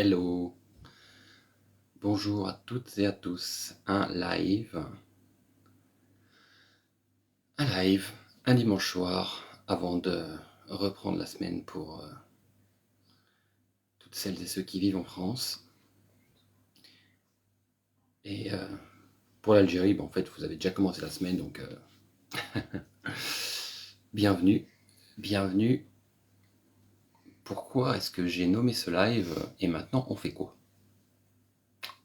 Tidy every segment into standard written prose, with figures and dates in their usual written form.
Hello, bonjour à toutes et à tous. Un live, un dimanche soir, avant de reprendre la semaine pour toutes celles et ceux qui vivent en France. Et pour l'Algérie, en fait, vous avez déjà commencé la semaine, donc bienvenue, bienvenue. Pourquoi est-ce que j'ai nommé ce live et maintenant on fait quoi?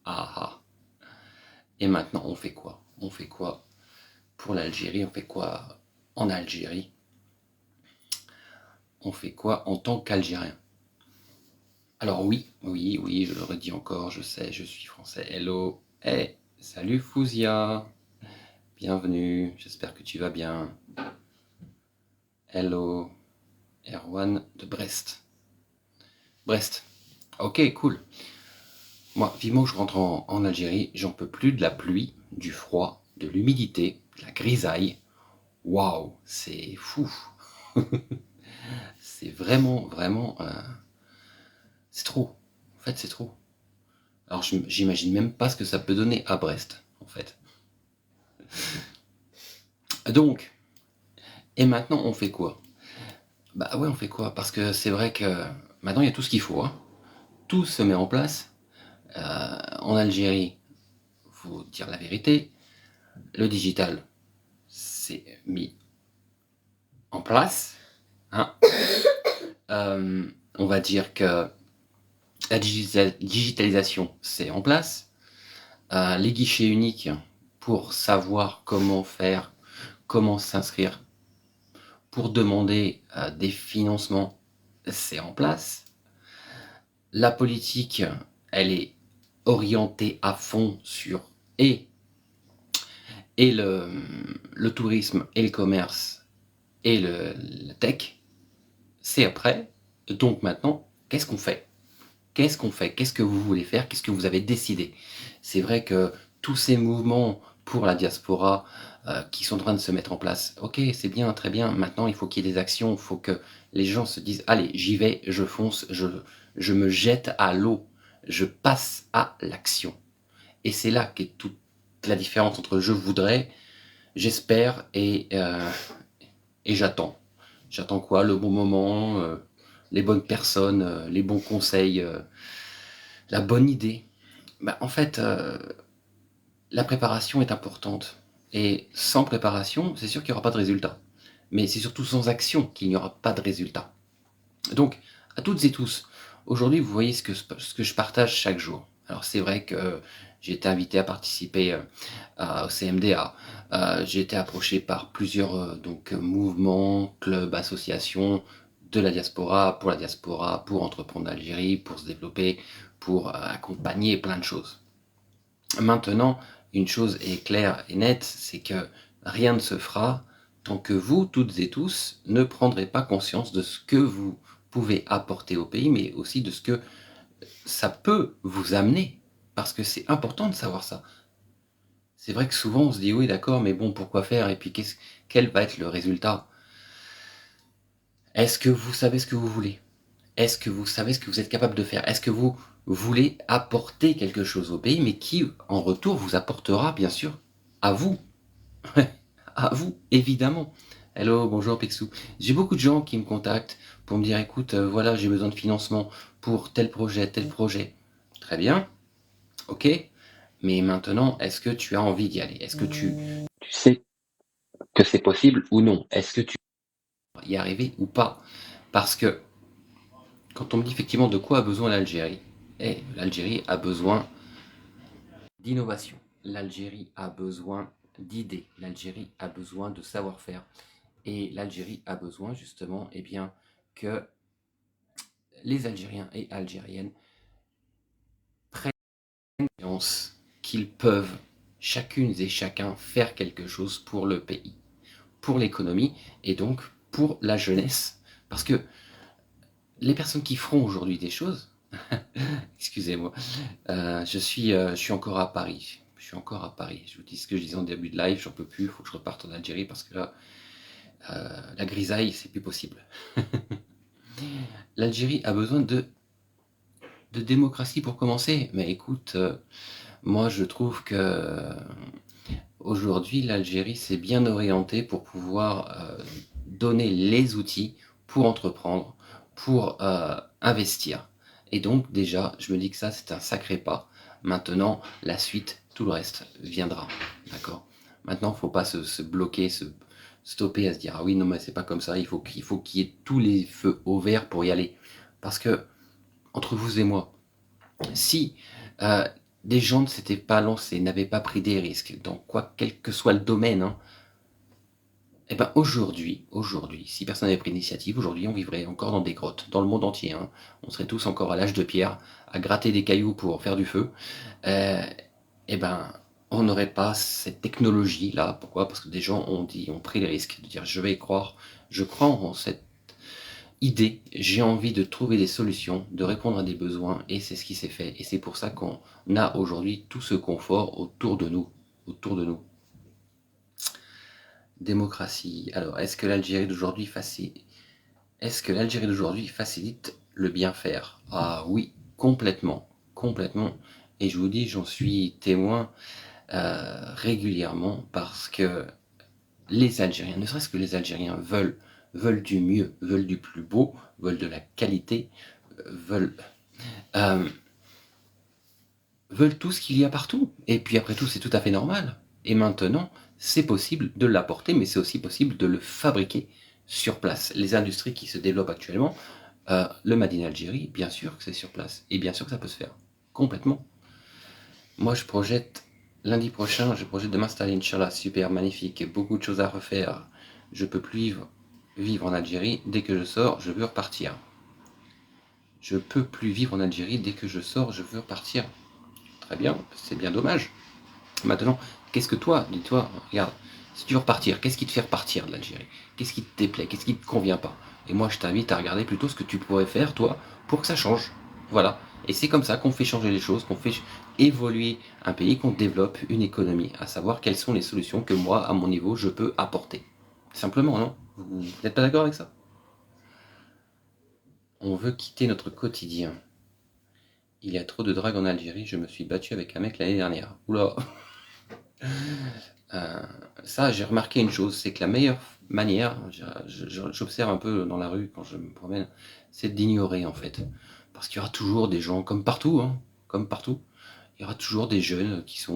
Ah ah. Et maintenant on fait quoi? On fait quoi pour l'Algérie? On fait quoi en Algérie? On fait quoi en tant qu'Algérien? Alors oui, je le redis encore, je sais, je suis français. Hello, hey, salut Fouzia, bienvenue, j'espère que tu vas bien. Hello, Erwan de Brest. Brest, ok, cool. Moi, vivement que je rentre en Algérie, j'en peux plus de la pluie, du froid, de l'humidité, de la grisaille. Waouh, c'est fou. C'est vraiment, c'est trop. En fait, c'est trop. Alors, j'imagine même pas ce que ça peut donner à Brest, en fait. Donc, et maintenant, on fait quoi? Bah ouais, on fait quoi? Parce que c'est vrai que maintenant, il y a tout ce qu'il faut, hein. Tout se met en place. En Algérie, faut dire la vérité, le digital s'est mis en place, hein. On va dire que la digitalisation, c'est en place. Les guichets uniques pour savoir comment faire, comment s'inscrire, pour demander des financements, c'est en place. La politique, elle est orientée à fond sur et, et le tourisme et le commerce et la tech. C'est après. Donc maintenant, qu'est-ce qu'on fait? Qu'est-ce qu'on fait? Qu'est-ce que vous voulez faire? Qu'est-ce que vous avez décidé? C'est vrai que tous ces mouvements pour la diaspora qui sont en train de se mettre en place, ok, c'est bien, très bien. Maintenant, il faut qu'il y ait des actions. Il faut que les gens se disent, allez, j'y vais, je fonce, je me jette à l'eau, je passe à l'action. Et c'est là qu'est toute la différence entre je voudrais, j'espère et j'attends. J'attends quoi? Le bon moment, les bonnes personnes, les bons conseils, la bonne idée. Bah, en fait, la préparation est importante. Et sans préparation, c'est sûr qu'il n'y aura pas de résultat. Mais c'est surtout sans action qu'il n'y aura pas de résultat. Donc, à toutes et tous, aujourd'hui, vous voyez ce que je partage chaque jour. Alors, c'est vrai que j'ai été invité à participer au CMDA. J'ai été approché par plusieurs mouvements, clubs, associations de la diaspora, pour entreprendre en Algérie, pour se développer, pour accompagner plein de choses. Maintenant, une chose est claire et nette, c'est que rien ne se fera tant que vous, toutes et tous, ne prendrez pas conscience de ce que vous pouvez apporter au pays, mais aussi de ce que ça peut vous amener. Parce que c'est important de savoir ça. C'est vrai que souvent on se dit oui d'accord, mais bon, pourquoi faire? Et puis quel va être le résultat? Est-ce que vous savez ce que vous voulez? Est-ce que vous savez ce que vous êtes capable de faire? Est-ce que vous voulez apporter quelque chose au pays, mais qui en retour vous apportera bien sûr à vous? À vous, évidemment. Hello, bonjour Picsou. J'ai beaucoup de gens qui me contactent pour me dire écoute, voilà, j'ai besoin de financement pour tel projet, tel projet. Très bien, ok. Mais maintenant, est-ce que tu as envie d'y aller? Est-ce que tu sais que c'est possible ou non? Est-ce que tu vas y arriver ou pas? Parce que quand on me dit effectivement de quoi a besoin l'Algérie, l'Algérie a besoin d'innovation. L'Algérie a besoin d'idées. L'Algérie a besoin de savoir-faire. Et l'Algérie a besoin justement que les Algériens et Algériennes prennent conscience qu'ils peuvent chacune et chacun faire quelque chose pour le pays, pour l'économie et donc pour la jeunesse. Parce que les personnes qui feront aujourd'hui des choses, excusez-moi, je suis encore à Paris. Je suis encore à Paris. Je vous dis ce que je disais en début de live, j'en peux plus, il faut que je reparte en Algérie parce que là, la grisaille, c'est plus possible. L'Algérie a besoin de de démocratie pour commencer. Mais écoute, moi je trouve que aujourd'hui l'Algérie s'est bien orientée pour pouvoir donner les outils pour entreprendre, pour investir. Et donc déjà, je me dis que ça c'est un sacré pas. Maintenant, la suite, tout le reste viendra. D'accord? Maintenant, il ne faut pas se bloquer, se stopper à se dire ah oui, non, mais c'est pas comme ça, il faut qu'il y ait tous les feux au vert pour y aller. Parce que, entre vous et moi, si euh, des gens ne s'étaient pas lancés, n'avaient pas pris des risques, dans quoi, quel que soit le domaine, hein, et ben aujourd'hui, si personne n'avait pris l'initiative, aujourd'hui on vivrait encore dans des grottes, dans le monde entier, hein. On serait tous encore à l'âge de pierre, à gratter des cailloux pour faire du feu. Euh, et ben, on n'aurait pas cette technologie-là. Pourquoi? Parce que des gens ont pris le risque de dire je vais y croire, je crois en cette idée, j'ai envie de trouver des solutions, de répondre à des besoins, et c'est ce qui s'est fait. Et c'est pour ça qu'on a aujourd'hui tout ce confort autour de nous. Autour de nous. Démocratie. Alors, est-ce que l'Algérie d'aujourd'hui facilite le bien faire? Ah oui, complètement, complètement. Et je vous dis, j'en suis témoin régulièrement parce que les Algériens, ne serait-ce que les Algériens veulent du mieux, veulent du plus beau, veulent de la qualité, veulent, euh, veulent tout ce qu'il y a partout. Et puis après tout, c'est tout à fait normal. Et maintenant, c'est possible de l'apporter, mais c'est aussi possible de le fabriquer sur place. Les industries qui se développent actuellement, le Made in Algérie, bien sûr que c'est sur place. Et bien sûr que ça peut se faire. Complètement. Moi, lundi prochain, je projette de m'installer, Inch'Allah, super, magnifique, beaucoup de choses à refaire. Je peux plus vivre en Algérie. Dès que je sors, je veux repartir. Je peux plus vivre en Algérie. Dès que je sors, je veux repartir. Très bien, c'est bien dommage. Maintenant, qu'est-ce que toi, dis-toi, regarde, si tu veux repartir, qu'est-ce qui te fait repartir de l'Algérie? Qu'est-ce qui te déplaît? Qu'est-ce qui te convient pas? Et moi, je t'invite à regarder plutôt ce que tu pourrais faire, toi, pour que ça change. Voilà. Et c'est comme ça qu'on fait changer les choses, qu'on fait évoluer un pays, qu'on développe une économie, à savoir quelles sont les solutions que moi, à mon niveau, je peux apporter. Simplement, non? Vous n'êtes pas d'accord avec ça? On veut quitter notre quotidien. Il y a trop de drague en Algérie, je me suis battu avec un mec l'année dernière. Oula. Euh, Ça, j'ai remarqué une chose, c'est que la meilleure manière, j'observe un peu dans la rue quand je me promène, c'est d'ignorer en fait. Parce qu'il y aura toujours des gens, comme partout, hein, comme partout, il y aura toujours des jeunes qui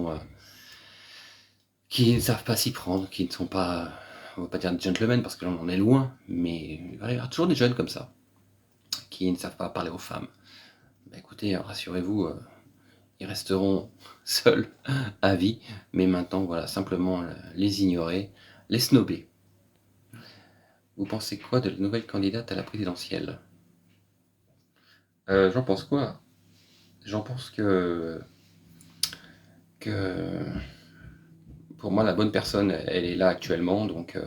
ne savent pas s'y prendre, qui ne sont pas, on va pas dire gentlemen parce que l'on en est loin, mais il y aura toujours des jeunes comme ça, qui ne savent pas parler aux femmes. Bah, écoutez, rassurez-vous, ils resteront seuls à vie, mais maintenant, voilà, simplement les ignorer, les snober. Vous pensez quoi de la nouvelle candidate à la présidentielle? J'en pense quoi? J'en pense que pour moi, la bonne personne, elle est là actuellement, donc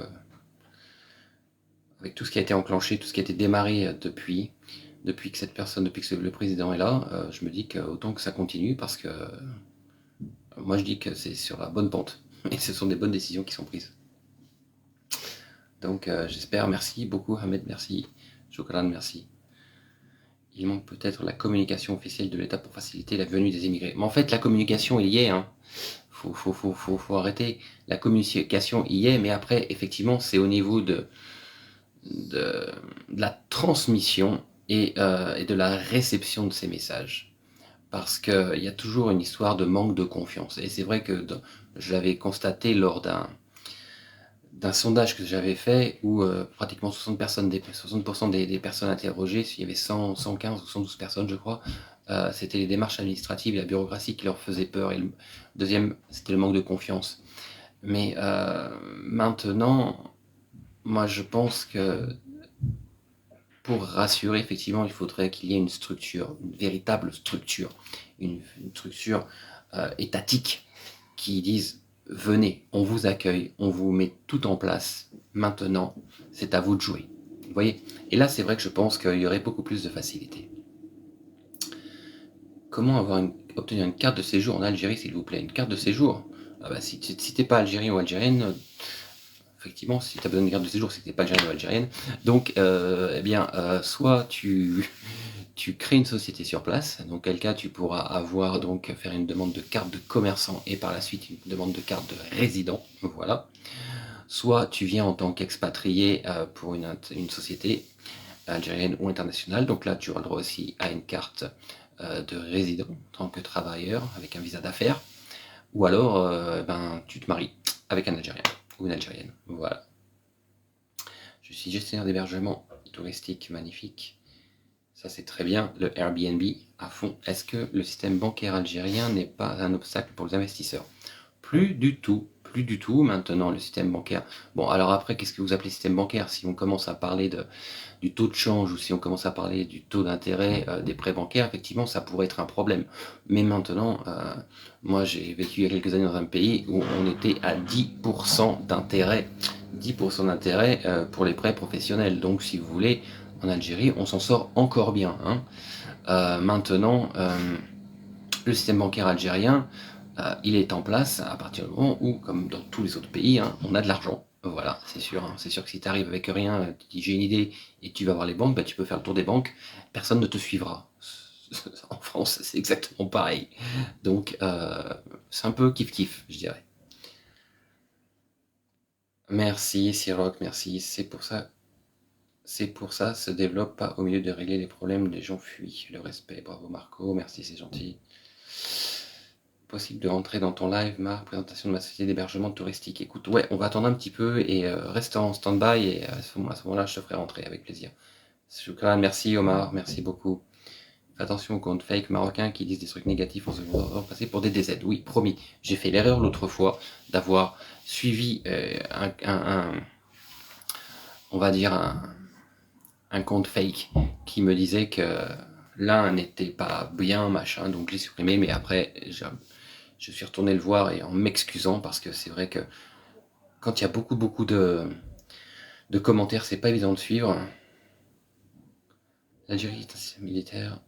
avec tout ce qui a été enclenché, tout ce qui a été démarré depuis que cette personne, depuis que le président est là, je me dis qu'autant que ça continue, parce que moi je dis que c'est sur la bonne pente, et ce sont des bonnes décisions qui sont prises. Donc j'espère, merci beaucoup Ahmed, merci, Shukran, merci. Il manque peut-être la communication officielle de l'État pour faciliter la venue des immigrés. Mais en fait, la communication, il y est, hein. Faut arrêter. La communication, il y est, mais après, effectivement, c'est au niveau de la transmission et de la réception de ces messages. Parce qu'il y a toujours une histoire de manque de confiance. Et c'est vrai que je l'avais constaté lors d'un sondage que j'avais fait où pratiquement 60% des personnes interrogées, s'il y avait 115 ou 112 personnes, je crois, c'était les démarches administratives et la bureaucratie qui leur faisaient peur. Et le deuxième, c'était le manque de confiance. Mais maintenant, moi je pense que pour rassurer, effectivement, il faudrait qu'il y ait une structure, une véritable structure, une structure étatique qui dise venez, on vous accueille, on vous met tout en place. Maintenant, c'est à vous de jouer. Vous voyez? Et là, c'est vrai que je pense qu'il y aurait beaucoup plus de facilité. Comment obtenir une carte de séjour en Algérie, s'il vous plaît? Une carte de séjour? Ah bah, si t'es pas algérien ou algérienne, effectivement, si tu as besoin d'une carte de séjour, c'est que t'es pas algérien ou algérienne. Donc, soit tu crées une société sur place. Dans quel cas, tu pourras avoir donc faire une demande de carte de commerçant et par la suite une demande de carte de résident. Voilà. Soit tu viens en tant qu'expatrié pour une société algérienne ou internationale. Donc là, tu auras le droit aussi à une carte de résident en tant que travailleur avec un visa d'affaires. Ou alors, tu te maries avec un Algérien ou une Algérienne. Voilà. Je suis gestionnaire d'hébergement touristique magnifique. Ça, c'est très bien. Le Airbnb à fond. Est-ce que le système bancaire algérien n'est pas un obstacle pour les investisseurs? Plus du tout. Plus du tout. Maintenant, le système bancaire. Bon, alors après, qu'est-ce que vous appelez système bancaire? Si on commence à parler du taux de change ou si on commence à parler du taux d'intérêt des prêts bancaires, effectivement, ça pourrait être un problème. Mais maintenant, moi, j'ai vécu il y a quelques années dans un pays où on était à 10% d'intérêt. 10% d'intérêt pour les prêts professionnels. Donc, si vous voulez, en Algérie, on s'en sort encore bien. Hein. Maintenant, le système bancaire algérien, il est en place à partir du moment où, comme dans tous les autres pays, hein, on a de l'argent. Voilà, c'est sûr. Hein. C'est sûr que si tu arrives avec rien, tu dis j'ai une idée et tu vas voir les banques, bah, tu peux faire le tour des banques, personne ne te suivra. En France, c'est exactement pareil. Donc, c'est un peu kiff-kiff, je dirais. Merci, Siroc, merci. C'est pour ça, se développe pas au milieu de régler les problèmes, les gens fuient. Le respect, bravo Marco, merci, c'est gentil. Possible de rentrer dans ton live, ma présentation de ma société d'hébergement touristique. Écoute, ouais, on va attendre un petit peu et reste en stand-by et à ce moment-là, je te ferai rentrer avec plaisir. Shukran, merci Omar, merci beaucoup. Fais attention aux comptes fake marocains qui disent des trucs négatifs en se faisant passer pour des DZ. Oui, promis. J'ai fait l'erreur l'autre fois d'avoir suivi on va dire un compte fake qui me disait que l'un n'était pas bien, machin, donc j'ai supprimé, mais après, je suis retourné le voir et en m'excusant parce que c'est vrai que quand il y a beaucoup de commentaires, c'est pas évident de suivre. L'Algérie est un système militaire.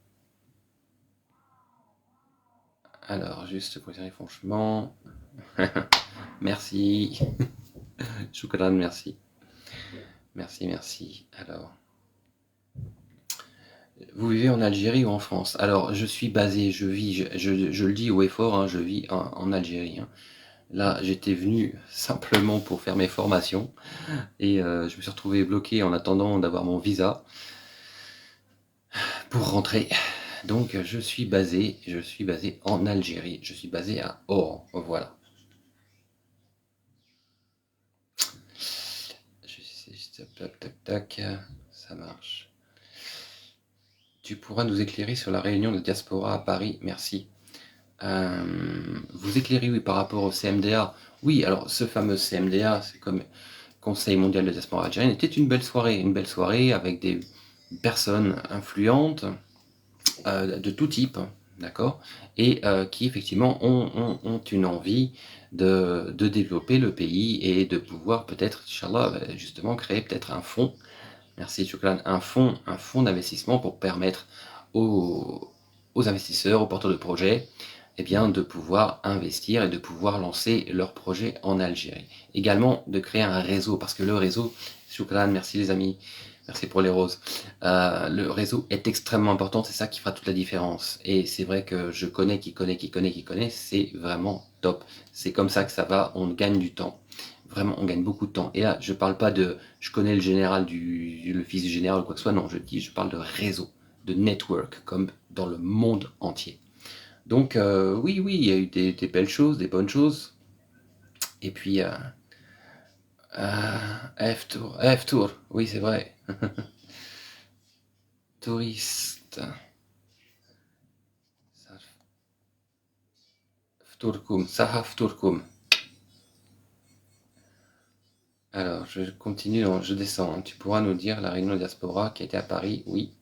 Alors, juste pour dire franchement, merci. Chocolat, merci. Merci. Alors, vous vivez en Algérie ou en France? Alors, je suis basé, je le dis haut et fort, hein, je vis en Algérie. Hein. Là, j'étais venu simplement pour faire mes formations et je me suis retrouvé bloqué en attendant d'avoir mon visa pour rentrer. Donc, je suis basé en Algérie. Je suis basé à Oran. Voilà. Tac, ça marche. Tu pourras nous éclairer sur la réunion de diaspora à Paris, merci. Vous éclairez, oui, par rapport au CMDA. Oui, alors ce fameux CMDA, c'est comme Conseil mondial de diaspora algérienne, était une belle soirée avec des personnes influentes de tout type, d'accord, et qui effectivement ont une envie de développer le pays et de pouvoir peut-être, Inch'Allah, justement créer peut-être un fonds. Merci Chocolat, un fonds d'investissement pour permettre aux investisseurs, aux porteurs de projets, eh bien, de pouvoir investir et de pouvoir lancer leurs projets en Algérie. Également, de créer un réseau, parce que le réseau, Chocolat, merci les amis, merci pour les roses. Le réseau est extrêmement important, c'est ça qui fera toute la différence. Et c'est vrai que je connais, qui connaît, c'est vraiment top. C'est comme ça que ça va, on gagne du temps. Vraiment, on gagne beaucoup de temps. Et là, je parle pas de, je connais le général le fils du général ou quoi que ce soit. Non, je parle de réseau, de network, comme dans le monde entier. Donc, oui, il y a eu des belles choses, des bonnes choses. Et puis, F-Tour, oui, c'est vrai. Touriste. Sahaf Turkum. Alors, je continue, je descends. Hein. Tu pourras nous dire la réunion de diaspora qui était à Paris, oui.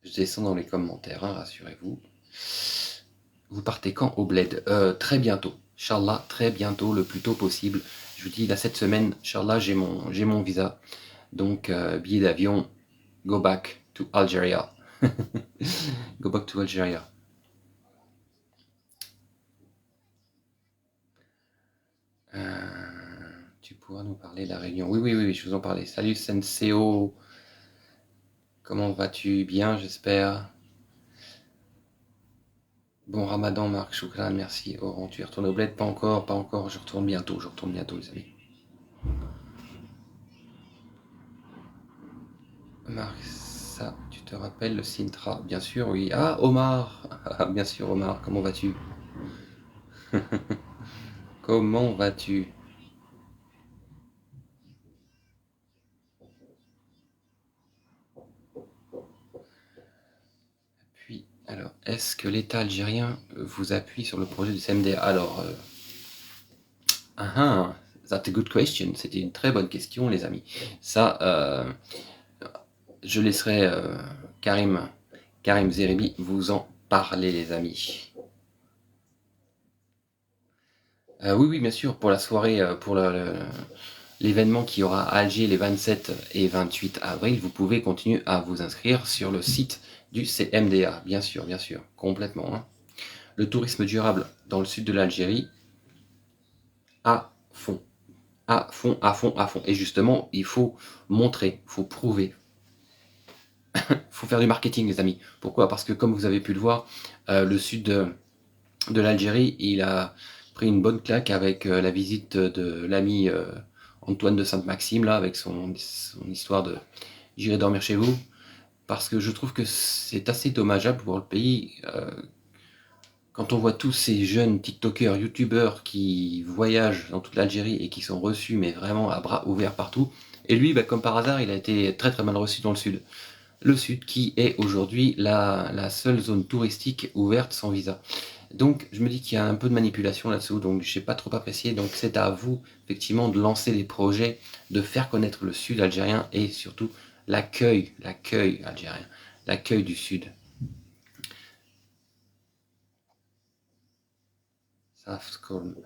Je descends dans les commentaires, hein, rassurez-vous. Vous partez quand au bled? Très bientôt. Inch'Allah, très bientôt, le plus tôt possible. Je vous dis, là, cette semaine, Inch'Allah, j'ai mon visa. Donc, billet d'avion, go back to Algeria. Go back to Algeria. tu pourras nous parler de la réunion. Oui, oui, oui, oui, je vous en parlais. Salut Senseo, comment vas-tu? Bien, j'espère. Bon Ramadan, Marc, Choukran, merci. Oran, tu es retourné au bled? Pas encore, pas encore. Je retourne bientôt, les amis. Marc, ça, tu te rappelles le Sintra? Bien sûr, oui. Ah, Omar! Ah, bien sûr, Omar, comment vas-tu? Comment vas-tu? Puis, alors, est-ce que l'État algérien vous appuie sur le projet du CMDA? Alors, that's a good question. C'était une très bonne question, les amis. Ça, je laisserai Karim Zeribi vous en parler, les amis. Oui, oui, bien sûr, pour la soirée, pour l'événement qui aura à Alger les 27 et 28 avril, vous pouvez continuer à vous inscrire sur le site du CMDA, bien sûr, complètement. Hein. Le tourisme durable dans le sud de l'Algérie, à fond, à fond, à fond, à fond. Et justement, il faut montrer, il faut prouver, il faut faire du marketing, les amis. Pourquoi? Parce que comme vous avez pu le voir, le sud de l'Algérie, il a pris une bonne claque avec la visite de l'ami Antoine de Sainte-Maxime, là, avec son histoire de j'irai dormir chez vous, parce que je trouve que c'est assez dommageable pour le pays quand on voit tous ces jeunes TikTokers, YouTubeurs qui voyagent dans toute l'Algérie et qui sont reçus, mais vraiment à bras ouverts partout. Et lui, bah, comme par hasard, il a été très très mal reçu dans le sud. Le sud qui est aujourd'hui la seule zone touristique ouverte sans visa. Donc je me dis qu'il y a un peu de manipulation là-dessous, donc je n'ai pas trop apprécié. Donc c'est à vous effectivement de lancer des projets, de faire connaître le sud algérien et surtout l'accueil algérien, l'accueil du sud. Safskoll.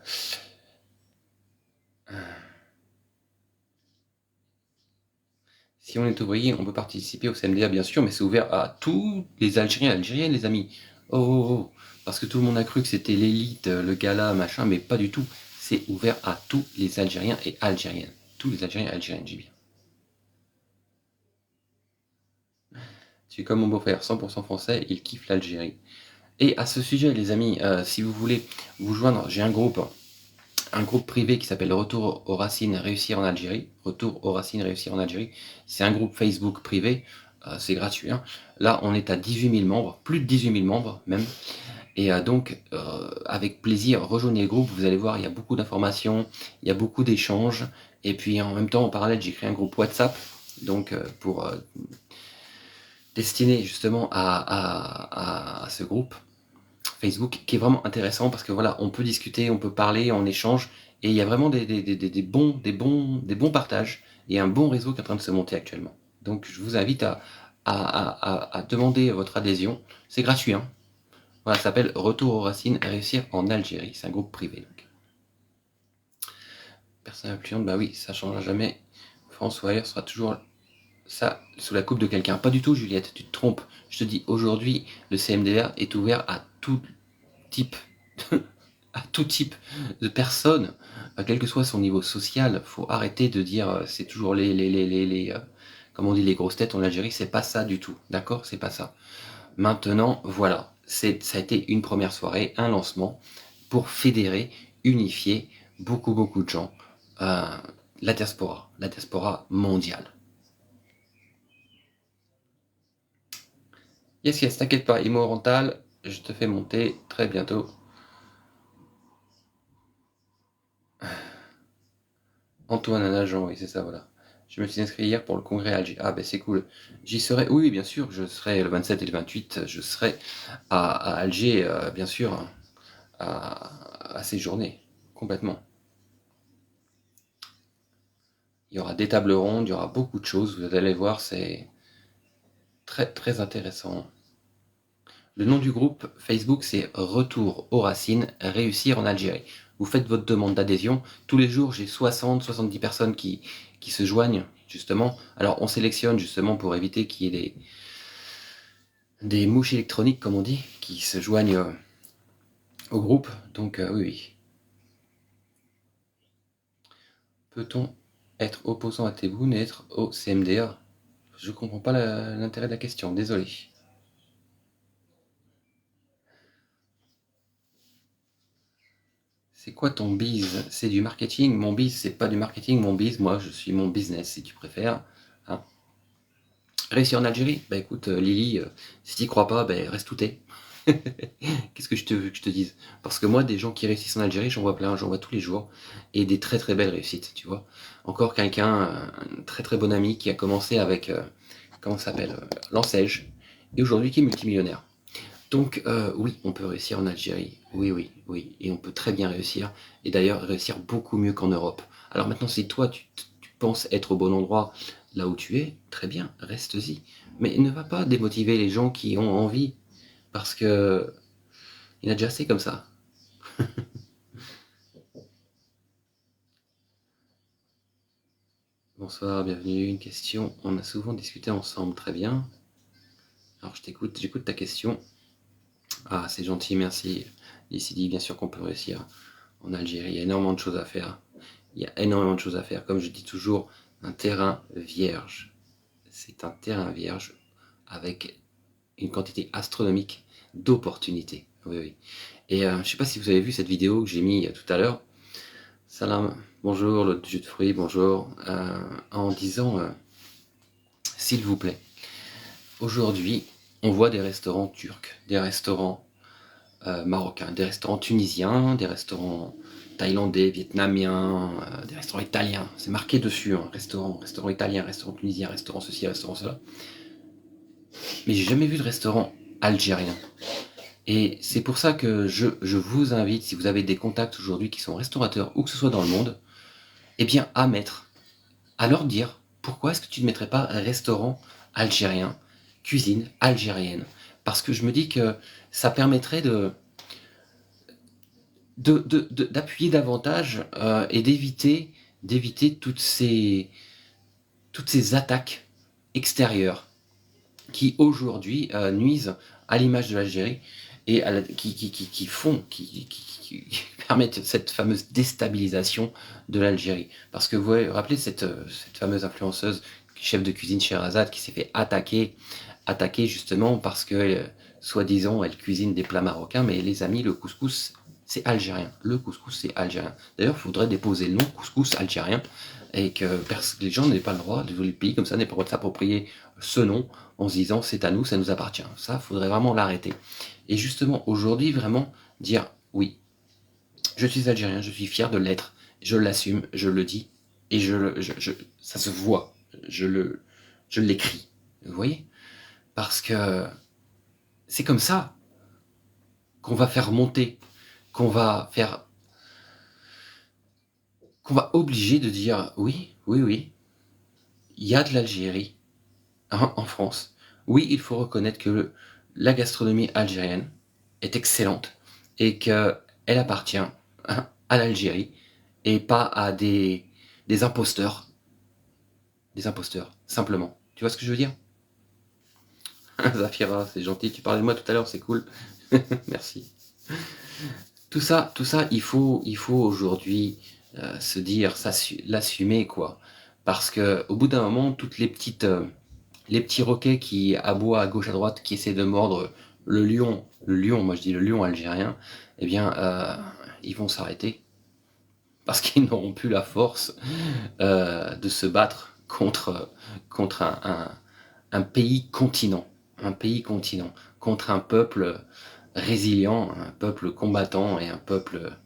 Si on est ouvrier, on peut participer au CMDA bien sûr, mais c'est ouvert à tous les Algériens et Algériennes, les amis. Oh, oh, oh. Parce que tout le monde a cru que c'était l'élite, le gala, machin, mais pas du tout. C'est ouvert à tous les Algériens et Algériennes. Tous les Algériens et Algériennes, j'ai bien. Tu es comme mon beau-frère, 100% français, il kiffe l'Algérie. Et à ce sujet, les amis, si vous voulez vous joindre, j'ai un groupe privé qui s'appelle Retour aux Racines Réussir en Algérie. Retour aux Racines Réussir en Algérie. C'est un groupe Facebook privé, c'est gratuit. Hein. Là, on est à 18 000 membres, plus de 18 000 membres même. Et donc, avec plaisir, rejoignez le groupe. Vous allez voir, il y a beaucoup d'informations, il y a beaucoup d'échanges. Et puis en même temps, en parallèle, j'ai créé un groupe WhatsApp, donc pour destiné justement à ce groupe Facebook qui est vraiment intéressant parce que voilà, on peut discuter, on peut parler, on échange et il y a vraiment des bons partages et un bon réseau qui est en train de se monter actuellement. Donc je vous invite à demander votre adhésion. C'est gratuit, hein. Voilà, ça s'appelle Retour aux Racines, réussir en Algérie. C'est un groupe privé. Donc. Personne influente, bah oui, ça ne changera jamais. François Hollande sera toujours ça sous la coupe de quelqu'un. Pas du tout, Juliette, tu te trompes. Je te dis, aujourd'hui, le CMDR est ouvert à tout type, à tout type de personnes, quel que soit son niveau social. Faut arrêter de dire c'est toujours comme on dit, les grosses têtes en Algérie. C'est pas ça du tout, d'accord? C'est pas ça. Maintenant, voilà, ça a été une première soirée, un lancement pour fédérer, unifier beaucoup de gens. Euh, la diaspora mondiale. Yes, t'inquiète pas, Immorental, je te fais monter très bientôt. Antoine, un agent, oui, c'est ça, voilà. Je me suis inscrit hier pour le congrès à Alger. Ah, ben c'est cool. J'y serai, oui, bien sûr, je serai le 27 et le 28, je serai à Alger, bien sûr, hein, à ces journées, complètement. Il y aura des tables rondes, il y aura beaucoup de choses, vous allez voir, c'est très intéressant. Le nom du groupe Facebook, c'est Retour aux Racines, réussir en Algérie. Vous faites votre demande d'adhésion. Tous les jours, j'ai 60-70 personnes qui se joignent, justement. Alors, on sélectionne, justement, pour éviter qu'il y ait des mouches électroniques, comme on dit, qui se joignent au groupe. Donc, oui. Peut-on être opposant à Tebboune et être au CMDA? Je comprends pas l'intérêt de la question, désolé. C'est quoi ton bise? C'est du marketing? Mon bise, c'est pas du marketing, mon bise, moi, je suis mon business, si tu préfères. Hein. Réussir en Algérie? Bah écoute, Lily, si t'y crois pas, bah reste où t'es. Qu'est-ce que je te veux que je te dise? Parce que moi, des gens qui réussissent en Algérie, j'en vois plein, j'en vois tous les jours, et des très très belles réussites, tu vois. Encore quelqu'un, un très très bon ami qui a commencé avec, comment ça s'appelle, l'Ansège, et aujourd'hui qui est multimillionnaire. Donc oui, on peut réussir en Algérie, oui, oui, oui, et on peut très bien réussir, et d'ailleurs réussir beaucoup mieux qu'en Europe. Alors maintenant, si toi tu penses être au bon endroit, là où tu es, très bien, reste-y. Mais ne va pas démotiver les gens qui ont envie, parce que il y en a déjà assez comme ça. Bonsoir, bienvenue. Une question. On a souvent discuté ensemble, très bien. Alors je t'écoute, j'écoute ta question. Ah, c'est gentil, merci. Ici dit bien sûr qu'on peut réussir en Algérie. Il y a énormément de choses à faire. Il y a énormément de choses à faire. Comme je dis toujours, un terrain vierge. C'est un terrain vierge avec une quantité astronomique d'opportunités. Oui, oui. Et je ne sais pas si vous avez vu cette vidéo que j'ai mis tout à l'heure. Salam, bonjour, le jus de fruits, bonjour. En disant, s'il vous plaît, aujourd'hui, on voit des restaurants turcs, des restaurants marocains, des restaurants tunisiens, des restaurants thaïlandais, vietnamiens, des restaurants italiens. C'est marqué dessus, hein, restaurant italien, restaurant tunisien, restaurant ceci, restaurant cela. Mais j'ai jamais vu de restaurant algérien. Et c'est pour ça que je vous invite, si vous avez des contacts aujourd'hui qui sont restaurateurs, où que ce soit dans le monde, eh bien à mettre, à leur dire, pourquoi est-ce que tu ne mettrais pas un restaurant algérien, cuisine algérienne? Parce que je me dis que ça permettrait d'appuyer davantage et d'éviter toutes ces attaques extérieures qui aujourd'hui nuisent à l'image de l'Algérie et qui permettent cette fameuse déstabilisation de l'Algérie. Parce que vous vous rappelez cette fameuse influenceuse, chef de cuisine Sherazade, qui s'est fait attaquer justement parce que, soi-disant, elle cuisine des plats marocains, mais les amis, le couscous, c'est algérien. Le couscous, c'est algérien. D'ailleurs, il faudrait déposer le nom couscous algérien et que les gens n'aient pas le droit, le pays comme ça n'aient pas le droit de s'approprier ce nom en se disant c'est à nous, ça nous appartient. Ça, faudrait vraiment l'arrêter. Et justement, aujourd'hui, vraiment dire oui, je suis algérien, je suis fier de l'être, je l'assume, je le dis, et ça se voit, je l'écris. Vous voyez? Parce que c'est comme ça qu'on va faire monter, qu'on va faire, qu'on va obliger de dire oui, oui, oui, il y a de l'Algérie en France. Oui, il faut reconnaître que la gastronomie algérienne est excellente et qu'elle appartient à l'Algérie et pas à des imposteurs. Des imposteurs, simplement. Tu vois ce que je veux dire? Zafira, c'est gentil, tu parlais de moi tout à l'heure, c'est cool. Merci. Tout ça, il faut aujourd'hui se dire, l'assumer, quoi. Parce que au bout d'un moment, toutes les petits roquets qui aboient à gauche à droite, qui essaient de mordre le lion, moi je dis le lion algérien, eh bien, ils vont s'arrêter parce qu'ils n'auront plus la force de se battre contre un pays continent, contre un peuple résilient, un peuple combattant et un peuple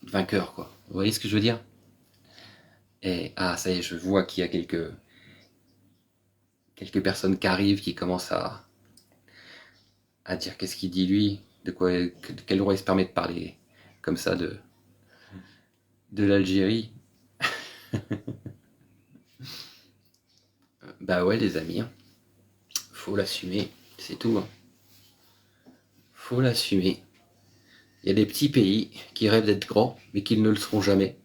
vainqueur, quoi. Vous voyez ce que je veux dire? Et ah, ça y est, je vois qu'il y a quelques personnes qui arrivent, qui commencent à dire qu'est-ce qu'il dit lui, de quoi, quel droit il se permet de parler comme ça de l'Algérie. Bah ouais, les amis, hein. Faut l'assumer, c'est tout. Hein. Faut l'assumer. Il y a des petits pays qui rêvent d'être grands, mais qui ne le seront jamais.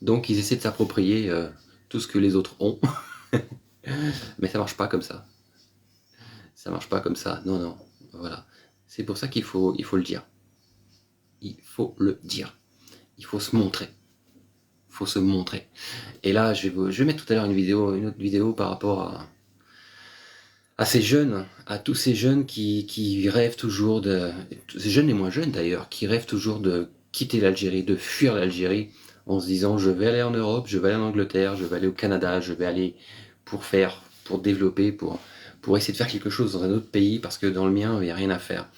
Donc ils essaient de s'approprier tout ce que les autres ont. Mais ça marche pas comme ça. Ça marche pas comme ça. Non, non. Voilà. C'est pour ça il faut le dire. Il faut le dire. Il faut se montrer. faut se montrer. Et là, je vais mettre tout à l'heure une autre vidéo par rapport à ces jeunes, à tous ces jeunes qui rêvent toujours ces jeunes et moins jeunes d'ailleurs, qui rêvent toujours de quitter l'Algérie, de fuir l'Algérie, en se disant je vais aller en Europe, je vais aller en Angleterre, je vais aller au Canada, je vais aller pour développer, pour essayer de faire quelque chose dans un autre pays, parce que dans le mien, il n'y a rien à faire.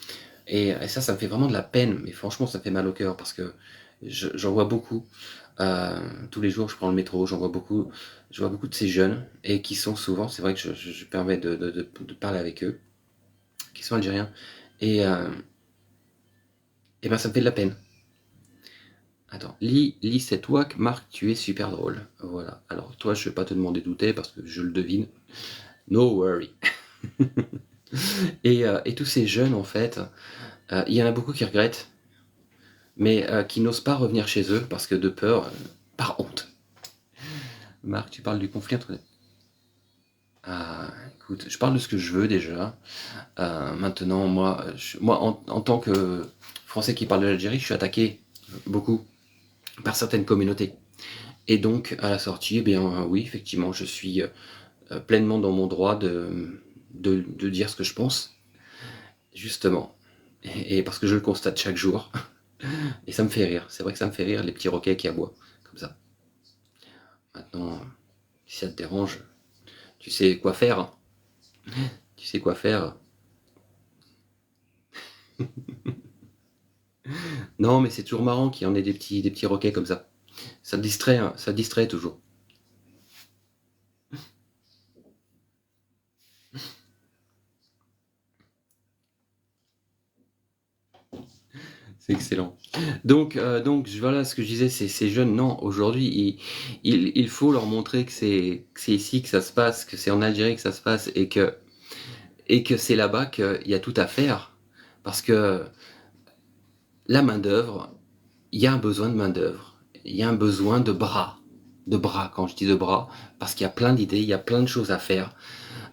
Et ça me fait vraiment de la peine, mais franchement, ça me fait mal au cœur, parce que j'en vois beaucoup. Tous les jours, je prends le métro, je vois beaucoup de ces jeunes, et qui sont souvent, c'est vrai que je permets de parler avec eux, qui sont algériens, et, et ben ça me fait de la peine. Attends, lis cette wack, Marc, tu es super drôle. Voilà. Alors toi, je vais pas te demander douter parce que je le devine. No worry. Et tous ces jeunes, en fait, il y en a beaucoup qui regrettent, mais qui n'osent pas revenir chez eux parce que de peur, par honte. Marc, tu parles du conflit entre... Ah, écoute, je parle de ce que je veux déjà. Maintenant, moi en tant que Français qui parle de l'Algérie, je suis attaqué beaucoup par certaines communautés. Et donc, à la sortie, eh bien, oui, effectivement, je suis pleinement dans mon droit de dire ce que je pense, justement. Et parce que je le constate chaque jour. Et ça me fait rire. C'est vrai que ça me fait rire, les petits roquets qui aboient, comme ça. Maintenant, si ça te dérange, tu sais quoi faire, hein. Tu sais quoi faire. Non, mais c'est toujours marrant qu'il y en ait des petits roquets comme ça. Ça te distrait, hein, ça te distrait toujours. C'est excellent. Donc voilà ce que je disais, c'est ces jeunes, non, aujourd'hui, il faut leur montrer que c'est ici que ça se passe, que c'est en Algérie que ça se passe, et que c'est là-bas qu'il y a tout à faire. Parce que la main-d'œuvre, il y a un besoin de main-d'œuvre, il y a un besoin de bras, quand je dis de bras, parce qu'il y a plein d'idées, il y a plein de choses à faire.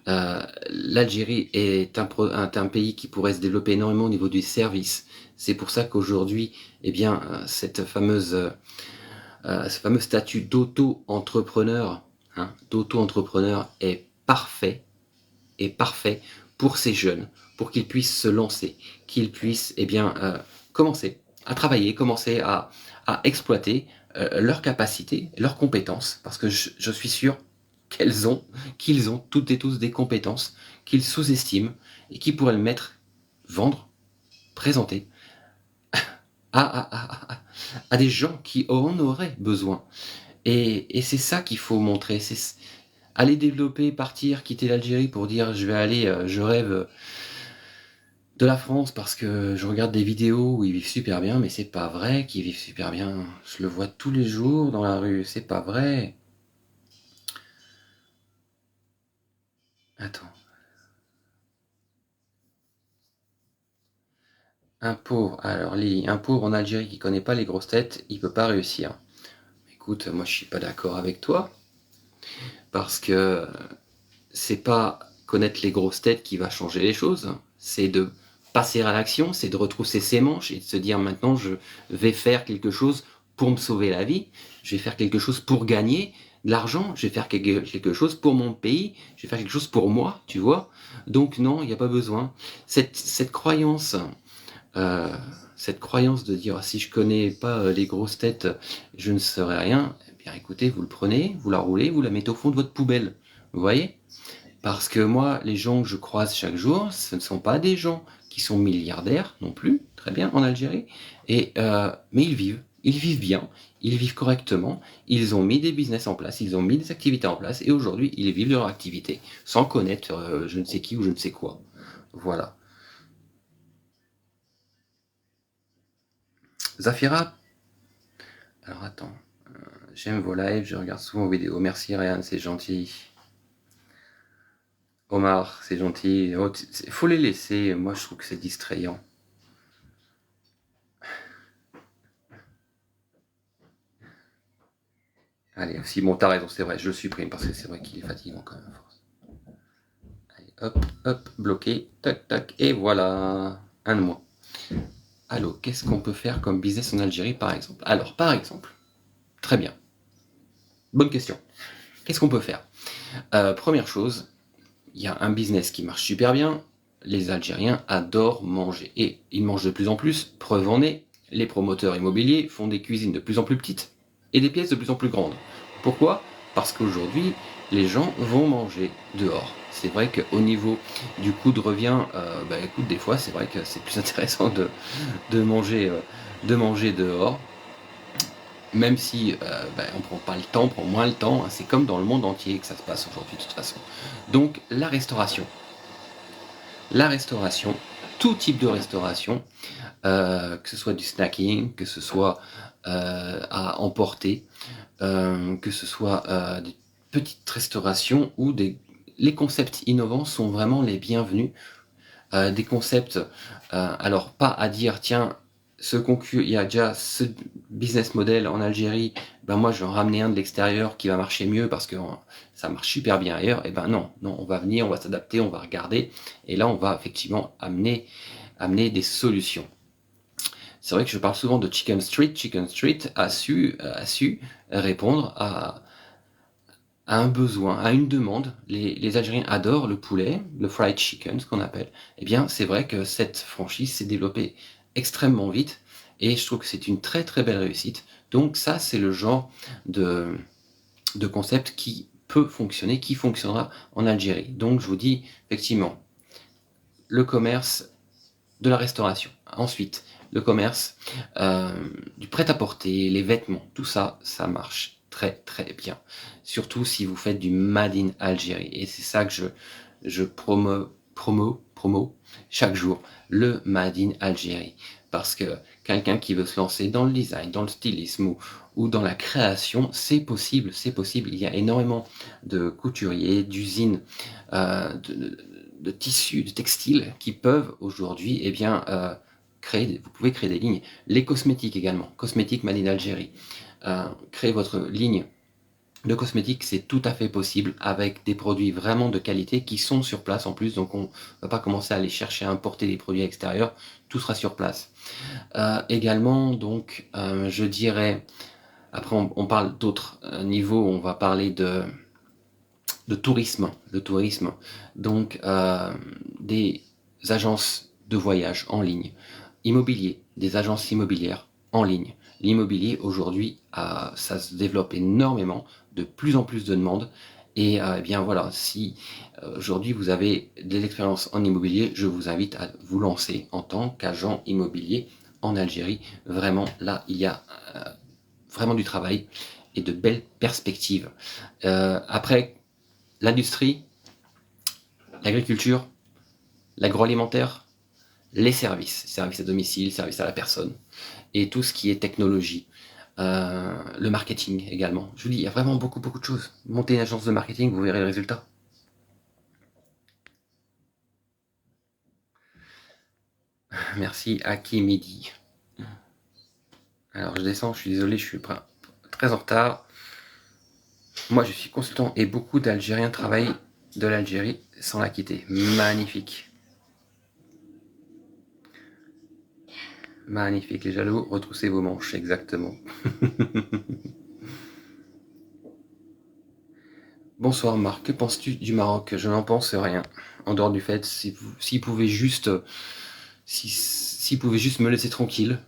L'Algérie est un pays qui pourrait se développer énormément au niveau du service. C'est pour ça qu'aujourd'hui, eh bien, ce fameux statut d'auto-entrepreneur, hein, d'auto-entrepreneur est parfait pour ces jeunes, pour qu'ils puissent se lancer, qu'ils puissent, eh bien, commencer à travailler, commencer à exploiter leurs capacités, leurs compétences, parce que je suis sûr qu'elles ont, qu'ils ont toutes et tous des compétences qu'ils sous-estiment et qui pourraient le mettre, vendre, présenter à des gens qui en auraient besoin. Et c'est ça qu'il faut montrer. C'est aller développer, partir, quitter l'Algérie pour dire je vais aller, je rêve de la France parce que je regarde des vidéos où ils vivent super bien, mais c'est pas vrai qu'ils vivent super bien. Je le vois tous les jours dans la rue, c'est pas vrai. Attends. Alors Lily, un pauvre en Algérie qui connaît pas les grosses têtes, il peut pas réussir. Écoute, moi je suis pas d'accord avec toi, parce que c'est pas connaître les grosses têtes qui va changer les choses, c'est de passer à l'action, c'est de retrousser ses manches et de se dire maintenant je vais faire quelque chose pour me sauver la vie, je vais faire quelque chose pour gagner de l'argent, je vais faire quelque chose pour mon pays, je vais faire quelque chose pour moi, tu vois. Donc non, il n'y a pas besoin. Cette croyance, euh, cette croyance de dire si je connais pas les grosses têtes, je ne serai rien, eh bien écoutez, vous le prenez, vous la roulez, vous la mettez au fond de votre poubelle. Vous voyez? Parce que moi, les gens que je croise chaque jour, ce ne sont pas des gens qui sont milliardaires non plus, très bien, en Algérie, mais ils vivent bien, ils vivent correctement, ils ont mis des business en place, ils ont mis des activités en place, et aujourd'hui, ils vivent de leur activité, sans connaître je ne sais qui ou je ne sais quoi. Voilà. Zafira, alors attends, j'aime vos lives, je regarde souvent vos vidéos. Merci Ryan, c'est gentil. Omar, c'est gentil. Oh, faut les laisser, moi je trouve que c'est distrayant. Allez, si bon, t'as raison, c'est vrai, je le supprime parce que c'est vrai qu'il est fatigant quand même à force. Allez, hop, hop, bloqué, tac, tac, et voilà, un de moins. Allô, qu'est-ce qu'on peut faire comme business en Algérie par exemple? Alors, par exemple, très bien. Bonne question. Qu'est-ce qu'on peut faire? Première chose, il y a un business qui marche super bien. Les Algériens adorent manger et ils mangent de plus en plus. Preuve en est, les promoteurs immobiliers font des cuisines de plus en plus petites et des pièces de plus en plus grandes. Pourquoi? Parce qu'aujourd'hui, les gens vont manger dehors. C'est vrai qu'au niveau du coût de revient, écoute, des fois, c'est vrai que c'est plus intéressant de manger dehors. Même si on prend pas le temps, on prend moins le temps, hein, c'est comme dans le monde entier que ça se passe aujourd'hui de toute façon. Donc la restauration, tout type de restauration, que ce soit du snacking, que ce soit à emporter, que ce soit des petites restaurations ou les concepts innovants sont vraiment les bienvenus. Des concepts, alors pas à dire tiens, il y a déjà ce business model en Algérie, ben moi je vais en ramener un de l'extérieur qui va marcher mieux parce que ça marche super bien ailleurs. Et ben non, on va venir, on va s'adapter, on va regarder, et là on va effectivement amener des solutions. C'est vrai que je parle souvent de Chicken Street. Chicken Street a su répondre à un besoin, à une demande. Les Algériens adorent le poulet, le fried chicken, ce qu'on appelle. Eh bien, c'est vrai que cette franchise s'est développée extrêmement vite et je trouve que c'est une très très belle réussite. Donc ça, c'est le genre de, de concept qui peut fonctionner, qui fonctionnera en Algérie. Donc je vous dis, effectivement, le commerce de la restauration. Ensuite, le commerce du prêt-à-porter, les vêtements, tout ça, ça marche très très bien. Surtout si vous faites du Made in Algérie. Et c'est ça que je promo chaque jour, le Made in Algérie. Parce que quelqu'un qui veut se lancer dans le design, dans le stylisme ou dans la création, c'est possible, c'est possible. Il y a énormément de couturiers, d'usines, de tissus, de textiles qui peuvent aujourd'hui, vous pouvez créer des lignes. Les cosmétiques également, cosmétiques Made in Algérie. Créer votre ligne de cosmétiques, c'est tout à fait possible avec des produits vraiment de qualité qui sont sur place en plus. Donc on ne va pas commencer à aller chercher à importer des produits extérieurs, tout sera sur place. Également, donc, je dirais, après on parle d'autres niveaux, on va parler de tourisme, donc des agences de voyage en ligne, immobilier, des agences immobilières en ligne. L'immobilier aujourd'hui, ça se développe énormément, de plus en plus de demandes. Et bien voilà, si aujourd'hui vous avez de l'expérience en immobilier, je vous invite à vous lancer en tant qu'agent immobilier en Algérie. Vraiment, là, il y a vraiment du travail et de belles perspectives. Après, l'industrie, l'agriculture, l'agroalimentaire, les services à domicile, services à la personne, et tout ce qui est technologie, le marketing également. Je vous dis, il y a vraiment beaucoup, beaucoup de choses. Montez une agence de marketing, vous verrez le résultat. Merci, Aki Midi. Alors, je descends, je suis désolé, je suis très en retard. Moi, je suis consultant et beaucoup d'Algériens travaillent de l'Algérie sans la quitter. Magnifique. Magnifique, les jaloux, retroussez vos manches, exactement. Bonsoir Marc, que penses-tu du Maroc? Je n'en pense rien. En dehors du fait, s'il pouvait juste, s'il pouvait juste me laisser tranquille,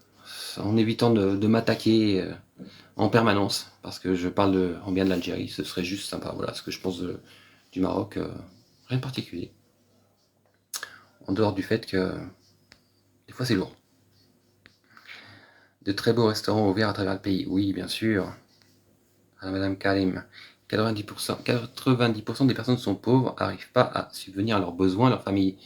en évitant de m'attaquer en permanence, parce que je parle en bien de l'Algérie, ce serait juste sympa. Voilà ce que je pense du Maroc, rien de particulier. En dehors du fait que des fois c'est lourd. De très beaux restaurants ouverts à travers le pays, oui bien sûr. Ah, Madame Karim, 90% des personnes sont pauvres, n'arrivent pas à subvenir à leurs besoins, leur famille.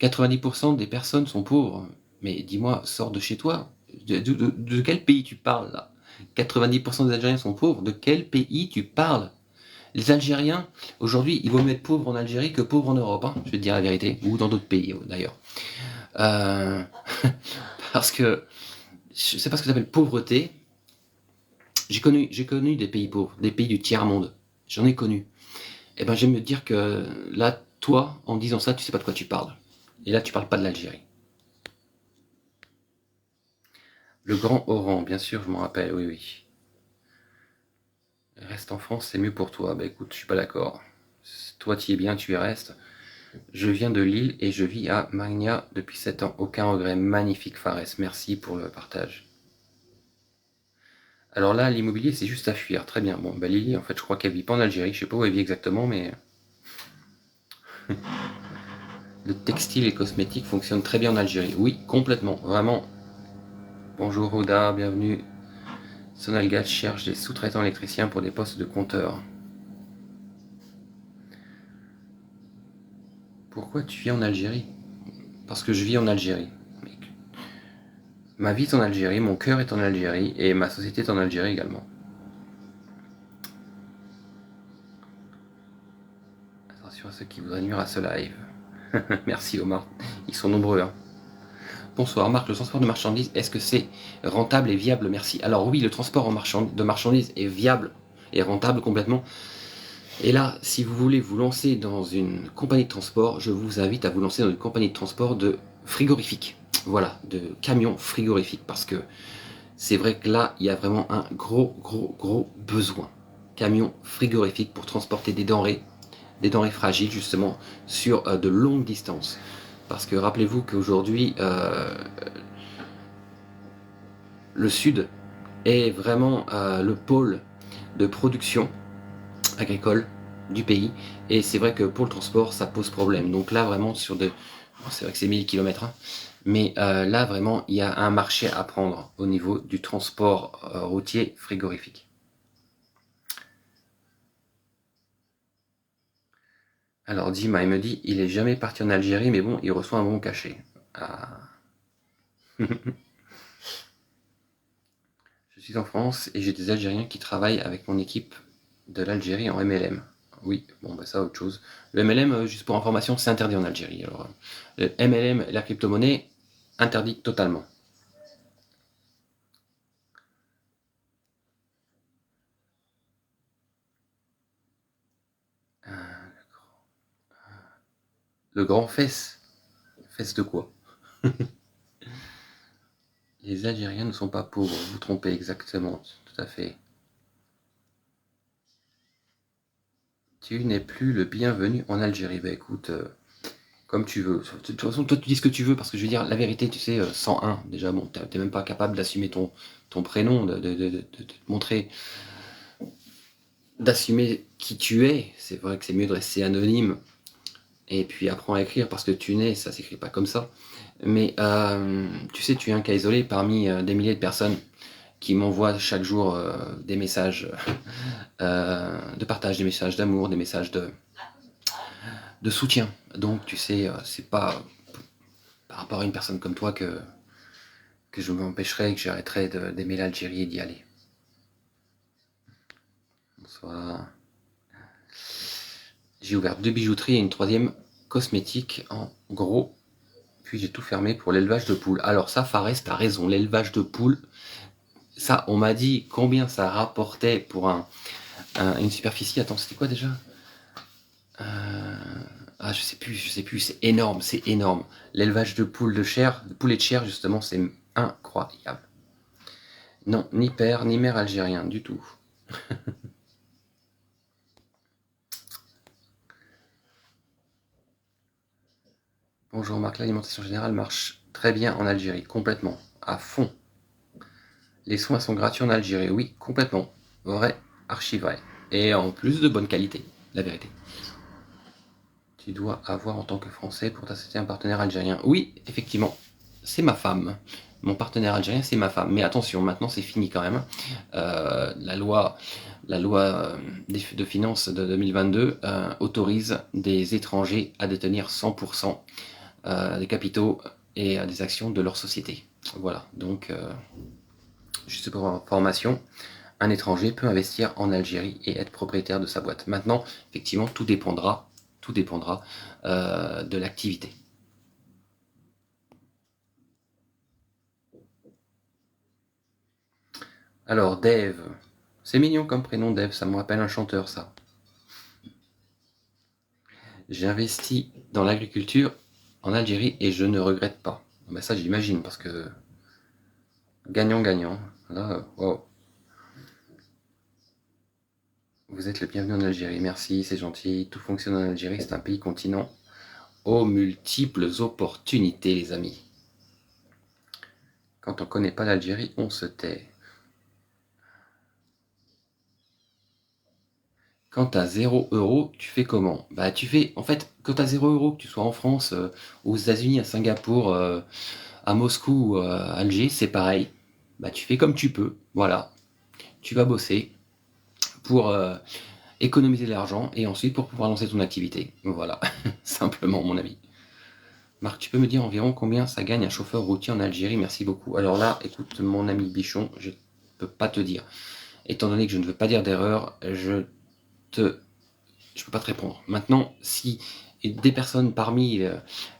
90% des personnes sont pauvres. Mais dis-moi, sors de chez toi. De quel pays tu parles là? 90% des Algériens sont pauvres. De quel pays tu parles? Les Algériens, aujourd'hui, il vaut mieux être pauvre en Algérie que pauvre en Europe, hein, je vais te dire la vérité, ou dans d'autres pays d'ailleurs. Euh, parce que je sais pas ce que tu appelles pauvreté. J'ai connu des pays pauvres, des pays du tiers-monde. J'en ai connu. Et ben j'aime me dire que là, toi, en disant ça, tu sais pas de quoi tu parles. Et là, tu parles pas de l'Algérie. Le Grand Oran, bien sûr, je m'en rappelle, oui, oui. Reste en France, c'est mieux pour toi. Bah écoute, je suis pas d'accord. Toi, tu y es bien, tu y restes. Je viens de Lille et je vis à Magna depuis 7 ans. Aucun regret. Magnifique Fares. Merci pour le partage. Alors là, l'immobilier, c'est juste à fuir. Très bien. Bon, bah Lily, en fait, je crois qu'elle vit pas en Algérie. Je sais pas où elle vit exactement, mais le textile et cosmétique fonctionne très bien en Algérie. Oui, complètement. Vraiment. Bonjour Oda, bienvenue. Sonalgat cherche des sous-traitants électriciens pour des postes de compteurs. Pourquoi tu vis en Algérie? Parce que je vis en Algérie. Ma vie est en Algérie, mon cœur est en Algérie et ma société est en Algérie également. Attention à ceux qui voudraient nuire à ce live. Merci Omar, ils sont nombreux. Hein. Bonsoir Marc, le transport de marchandises, est-ce que c'est rentable et viable? Merci. Alors oui, le transport de marchandises est viable et rentable complètement. Et là, si vous voulez vous lancer dans une compagnie de transport, je vous invite à vous lancer dans une compagnie de transport de frigorifiques. Voilà, de camions frigorifiques. Parce que c'est vrai que là, il y a vraiment un gros besoin. Camions frigorifiques pour transporter des denrées fragiles justement, sur de longues distances. Parce que rappelez-vous qu'aujourd'hui, le sud est vraiment le pôle de production agricole du pays. Et c'est vrai que pour le transport, ça pose problème. Donc là, vraiment, sur de... Bon, c'est vrai que c'est 1000 km, hein, mais là, vraiment, il y a un marché à prendre au niveau du transport routier frigorifique. Alors Dima, il me dit, il est jamais parti en Algérie, mais bon, il reçoit un bon cachet. Ah. Je suis en France et j'ai des Algériens qui travaillent avec mon équipe de l'Algérie en MLM. Oui, bon, bah ça, autre chose. Le MLM, juste pour information, c'est interdit en Algérie. Alors, le MLM, la crypto-monnaie, interdit totalement. Le grand fesse. Fesse de quoi? Les Algériens ne sont pas pauvres, vous vous trompez exactement, tout à fait. Tu n'es plus le bienvenu en Algérie. Bah écoute, comme tu veux. De toute façon, toi tu dis ce que tu veux, parce que je veux dire, la vérité, tu sais, 101, déjà, bon, t'es même pas capable d'assumer ton prénom, de te montrer, d'assumer qui tu es. C'est vrai que c'est mieux de rester anonyme, et puis apprends à écrire, parce que tu nais, ça s'écrit pas comme ça. Mais tu sais, tu es un cas isolé parmi des milliers de personnes qui m'envoient chaque jour des messages de partage, des messages d'amour, des messages de soutien. Donc tu sais, c'est pas par rapport à une personne comme toi que je m'empêcherai, que j'arrêterai d'aimer l'Algérie et d'y aller. Bonsoir. J'ai ouvert 2 bijouteries et une troisième cosmétique en gros. Puis j'ai tout fermé pour l'élevage de poules. Alors ça, Fares, t'as raison, l'élevage de poules, ça, on m'a dit combien ça rapportait pour une superficie. Attends, c'était quoi déjà? Ah, je sais plus, c'est énorme, c'est énorme. L'élevage de poules de chair, de poulets de chair, justement, c'est incroyable. Non, ni père, ni mère algérien, du tout. Bonjour Marc, l'alimentation générale marche très bien en Algérie, complètement, à fond. Les soins sont gratuits en Algérie, oui, complètement. Vrai, archi vrai. Et en plus de bonne qualité, la vérité. Tu dois avoir en tant que Français pour t'assister un partenaire algérien. Oui, effectivement, c'est ma femme. Mon partenaire algérien, c'est ma femme. Mais attention, maintenant c'est fini quand même. La loi de finances de 2022 autorise des étrangers à détenir 100% des capitaux et des actions de leur société. Voilà, donc juste pour information, un étranger peut investir en Algérie et être propriétaire de sa boîte. Maintenant, effectivement, tout dépendra de l'activité. Alors, Dave, c'est mignon comme prénom, Dave, ça me rappelle un chanteur, ça. J'ai investi dans l'agriculture en Algérie et je ne regrette pas. Ben ça, j'imagine, parce que gagnant-gagnant. Là, wow. Vous êtes le bienvenu en Algérie. Merci, c'est gentil. Tout fonctionne en Algérie, c'est un pays continent aux multiples opportunités, les amis. Quand on connaît pas l'Algérie, on se tait. Quand tu as 0 €, tu fais comment? Bah, tu fais, en fait, quand tu as 0 €, que tu sois en France, aux États-Unis, à Singapour, à Moscou ou à Alger, c'est pareil. Bah, tu fais comme tu peux. Voilà. Tu vas bosser pour économiser de l'argent et ensuite pour pouvoir lancer ton activité. Voilà. Simplement, mon ami. Marc, tu peux me dire environ combien ça gagne un chauffeur routier en Algérie? Merci beaucoup. Alors là, écoute, mon ami Bichon, je peux pas te dire. Étant donné que je ne veux pas dire d'erreur, je peux pas te répondre. Maintenant, si des personnes parmi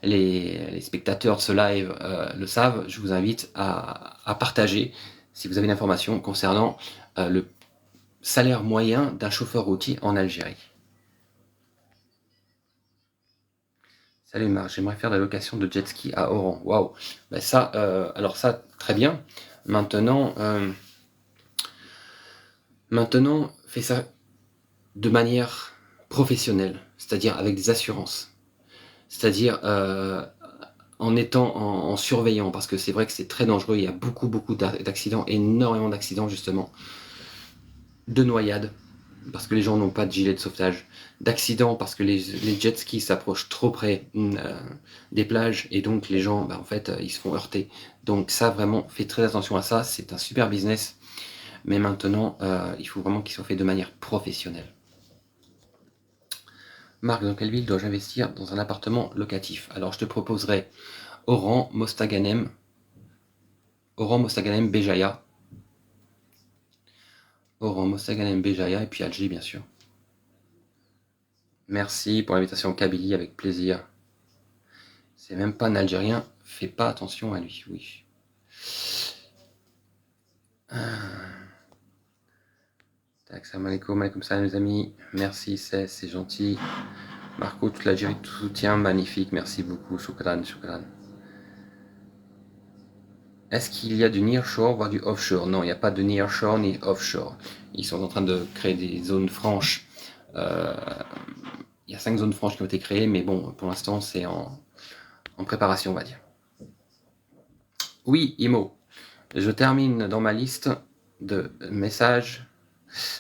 les spectateurs de ce live le savent, je vous invite à partager si vous avez l'information concernant le salaire moyen d'un chauffeur routier en Algérie. Salut Marc, j'aimerais faire de la location de jet ski à Oran. Waouh. Ben ça, alors ça, très bien. Maintenant, fais ça de manière professionnelle, c'est-à-dire avec des assurances. C'est-à-dire en surveillant, parce que c'est vrai que c'est très dangereux, il y a beaucoup d'accidents, énormément d'accidents justement, de noyades, parce que les gens n'ont pas de gilet de sauvetage, d'accidents parce que les jet skis s'approchent trop près des plages, et donc les gens, en fait, ils se font heurter. Donc ça, vraiment, faites très attention à ça, c'est un super business, mais maintenant, il faut vraiment qu'il soit fait de manière professionnelle. Marc, dans quelle ville dois-je investir dans un appartement locatif? Alors je te proposerai Oran, Mostaganem, Béjaïa. Oran, Mostaganem, Béjaïa et puis Alger, bien sûr. Merci pour l'invitation Kabylie, avec plaisir. C'est même pas un Algérien, fais pas attention à lui, oui. Salam alaikum salam les amis. Merci, c'est gentil. Marco, toute l'Algérie te soutient, magnifique, merci beaucoup. Shukran, shukran. Est-ce qu'il y a du nearshore, voire du offshore? Non, il n'y a pas de nearshore ni offshore. Ils sont en train de créer des zones franches. Il y a 5 zones franches qui ont été créées, mais bon, pour l'instant, c'est en préparation, on va dire. Oui, Imo. Je termine dans ma liste de messages,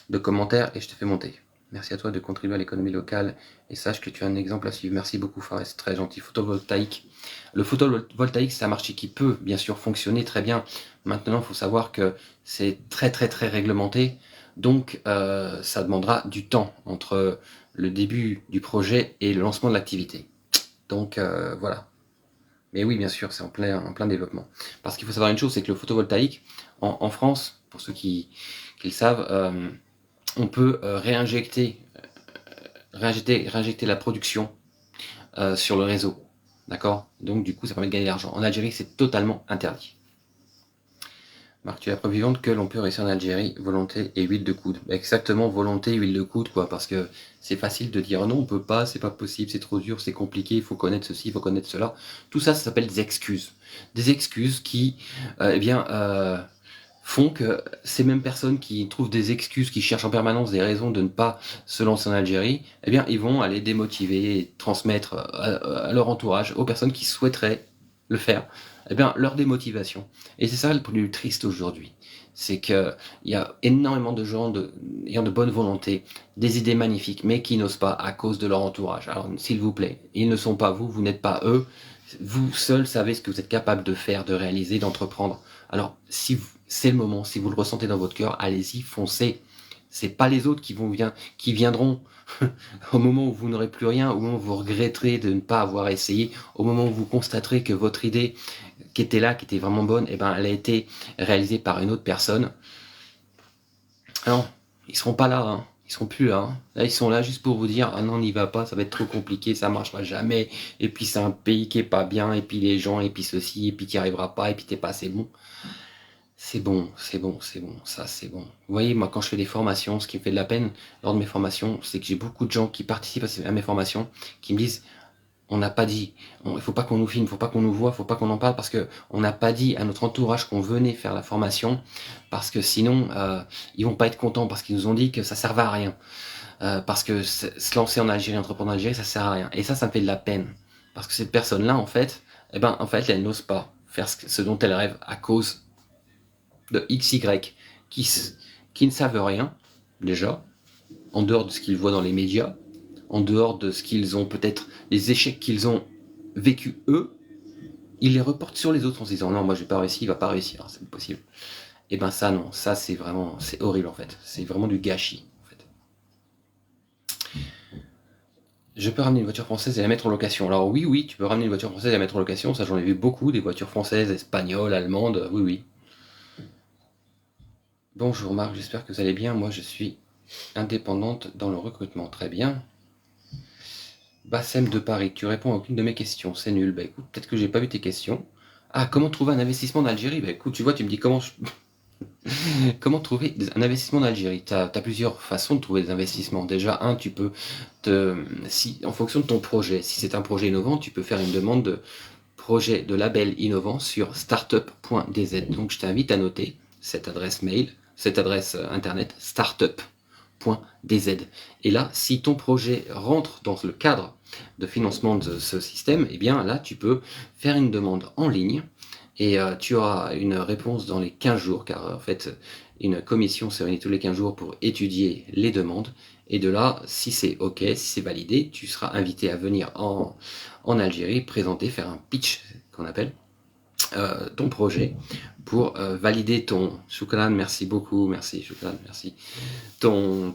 de commentaires, et je te fais monter. Merci à toi de contribuer à l'économie locale, et sache que tu as un exemple à suivre. Merci beaucoup, Fares, très gentil. Photovoltaïque. Le photovoltaïque, c'est un marché qui peut, bien sûr, fonctionner très bien. Maintenant, il faut savoir que c'est très réglementé, donc ça demandera du temps entre le début du projet et le lancement de l'activité. Donc voilà. Mais oui, bien sûr, c'est en plein développement. Parce qu'il faut savoir une chose, c'est que le photovoltaïque, en France, pour ceux qui le savent, on peut réinjecter la production sur le réseau. D'accord? Donc du coup, ça permet de gagner de l'argent. En Algérie, c'est totalement interdit. Marc, tu es la preuve vivante que l'on peut réussir en Algérie, volonté et huile de coude. Exactement, volonté, huile de coude, quoi, parce que c'est facile de dire non, on peut pas, c'est pas possible, c'est trop dur, c'est compliqué, il faut connaître ceci, il faut connaître cela. Tout ça, ça s'appelle des excuses. Des excuses qui, font que ces mêmes personnes qui trouvent des excuses, qui cherchent en permanence des raisons de ne pas se lancer en Algérie, ils vont aller démotiver et transmettre à leur entourage, aux personnes qui souhaiteraient le faire, leur démotivation. Et c'est ça le plus triste aujourd'hui. C'est qu'il y a énormément de gens ayant de bonne volonté, des idées magnifiques, mais qui n'osent pas à cause de leur entourage. Alors, s'il vous plaît, ils ne sont pas vous, vous n'êtes pas eux. Vous seuls savez ce que vous êtes capable de faire, de réaliser, d'entreprendre. Alors, si c'est le moment, si vous le ressentez dans votre cœur, allez-y, foncez. C'est pas les autres qui viendront au moment où vous n'aurez plus rien, au moment où vous regretterez de ne pas avoir essayé, au moment où vous constaterez que votre idée qui était là, qui était vraiment bonne, elle a été réalisée par une autre personne. Non, ils seront pas là, hein. Ils seront plus là, hein. Là, ils sont là juste pour vous dire, ah non, n'y va pas, ça va être trop compliqué, ça marchera jamais, et puis c'est un pays qui est pas bien, et puis les gens, et puis ceci, et puis t'y arriveras pas, et puis t'es pas assez bon. C'est bon, ça c'est bon. Vous voyez, moi quand je fais des formations, ce qui me fait de la peine lors de mes formations, c'est que j'ai beaucoup de gens qui participent à mes formations, qui me disent, On n'a pas dit, il ne faut pas qu'on nous filme, il ne faut pas qu'on nous voit, il ne faut pas qu'on en parle, parce qu'on n'a pas dit à notre entourage qu'on venait faire la formation, parce que sinon, ils vont pas être contents, parce qu'ils nous ont dit que ça servait à rien. Parce que se lancer en Algérie, entreprendre en Algérie, ça sert à rien. Et ça me fait de la peine. Parce que cette personne-là, en fait, elle n'ose pas faire ce dont elle rêve à cause de XY qui ne savent rien, déjà, en dehors de ce qu'ils voient dans les médias, en dehors de ce qu'ils ont peut-être, les échecs qu'ils ont vécu eux, ils les reportent sur les autres en se disant non, moi je vais pas réussir, il va pas réussir, c'est impossible. Et ben ça non, ça c'est vraiment, c'est horrible en fait, c'est vraiment du gâchis en fait. Je peux ramener une voiture française et la mettre en location. Alors oui, tu peux ramener une voiture française et la mettre en location, ça j'en ai vu beaucoup, des voitures françaises, espagnoles, allemandes, oui. Bonjour Marc, j'espère que vous allez bien, moi je suis indépendante dans le recrutement, très bien. Bassem de Paris, tu réponds à aucune de mes questions, c'est nul. Bah écoute, peut-être que j'ai pas vu tes questions. Ah, comment trouver un investissement d'Algérie? Bah écoute, tu vois, tu me dis comment trouver un investissement d'Algérie. Tu as plusieurs façons de trouver des investissements. Déjà, tu peux en fonction de ton projet, si c'est un projet innovant, tu peux faire une demande de projet de label innovant sur startup.dz. Donc je t'invite à noter cette adresse mail, cette adresse internet, startup.dz. Et là, si ton projet rentre dans le cadre de financement de ce système, eh bien là, tu peux faire une demande en ligne et tu auras une réponse dans les 15 jours, car en fait, une commission se réunit tous les 15 jours pour étudier les demandes. Et de là, si c'est OK, si c'est validé, tu seras invité à venir en Algérie présenter, faire un pitch qu'on appelle ton projet pour valider ton Choukran, merci beaucoup, merci Choukran, merci,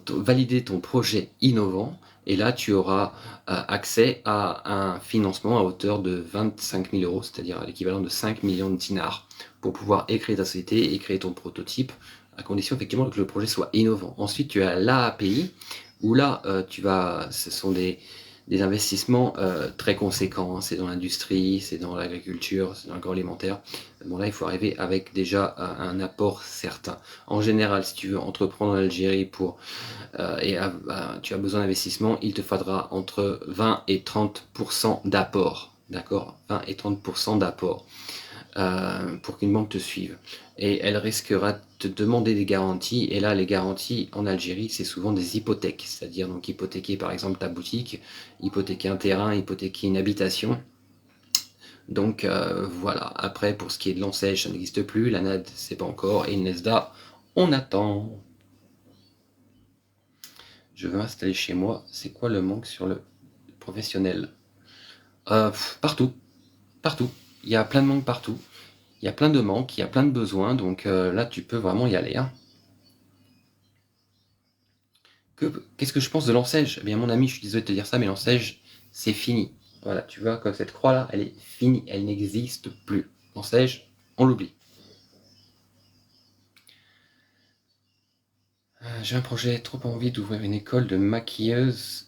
valider ton projet innovant. Et là, tu auras accès à un financement à hauteur de 25 000 euros, c'est-à-dire l'équivalent de 5 millions de dinars, pour pouvoir créer ta société et créer ton prototype, à condition effectivement que le projet soit innovant. Ensuite, tu as l'API, où là, ce sont des investissements très conséquents. C'est dans l'industrie, c'est dans l'agriculture, c'est dans l'agroalimentaire. Bon, là, il faut arriver avec déjà un apport certain. En général, si tu veux entreprendre en Algérie tu as besoin d'investissement, il te faudra entre 20 et 30% d'apport. D'accord, 20 et 30% d'apport pour qu'une banque te suive. Et elle risquera de te demander des garanties. Et là, les garanties en Algérie, c'est souvent des hypothèques. C'est-à-dire donc hypothéquer par exemple ta boutique, hypothéquer un terrain, hypothéquer une habitation. Donc voilà. Après, pour ce qui est de l'enseigne, ça n'existe plus. La NAD, c'est pas encore. Et une NESDA, on attend. Je veux m'installer chez moi. C'est quoi le manque sur le professionnel? Partout. Partout. Il y a plein de manques partout. Il y a plein de manques, il y a plein de besoins, donc là tu peux vraiment y aller. Hein. Qu'est-ce que je pense de l'enseigne? Eh bien mon ami, je suis désolé de te dire ça, mais l'enseigne, c'est fini. Voilà, tu vois, comme cette croix-là, elle est finie, elle n'existe plus. L'enseigne, on l'oublie. J'ai un projet, trop envie d'ouvrir une école de maquilleuse,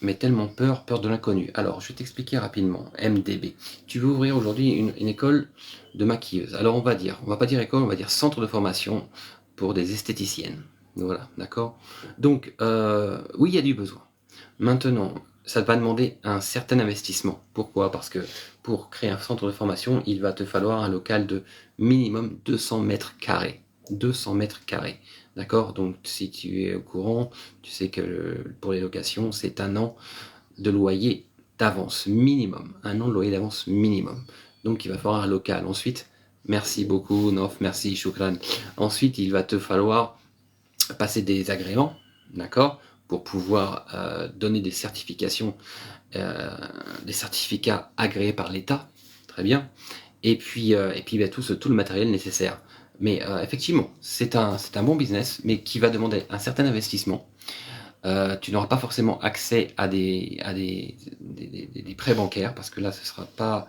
mais tellement peur de l'inconnu. Alors, je vais t'expliquer rapidement. MDB. Tu veux ouvrir aujourd'hui une école de maquilleuse. Alors, on va pas dire école, on va dire centre de formation pour des esthéticiennes. Voilà, d'accord. Donc, oui, il y a du besoin. Maintenant, ça va demander un certain investissement. Pourquoi? Parce que pour créer un centre de formation, il va te falloir un local de minimum 200 mètres carrés. 200 mètres carrés. D'accord? Donc, si tu es au courant, tu sais que pour les locations, c'est un an de loyer d'avance minimum. Un an de loyer d'avance minimum. Donc, il va falloir un local. Ensuite, merci beaucoup, Nof, merci, Choukran. Ensuite, il va te falloir passer des agréments, d'accord? Pour pouvoir donner des certifications, des certificats agréés par l'État. Très bien. Et puis tout le matériel nécessaire. Mais effectivement, c'est un bon business, mais qui va demander un certain investissement. Tu n'auras pas forcément accès à des prêts bancaires, parce que là, ce ne sera pas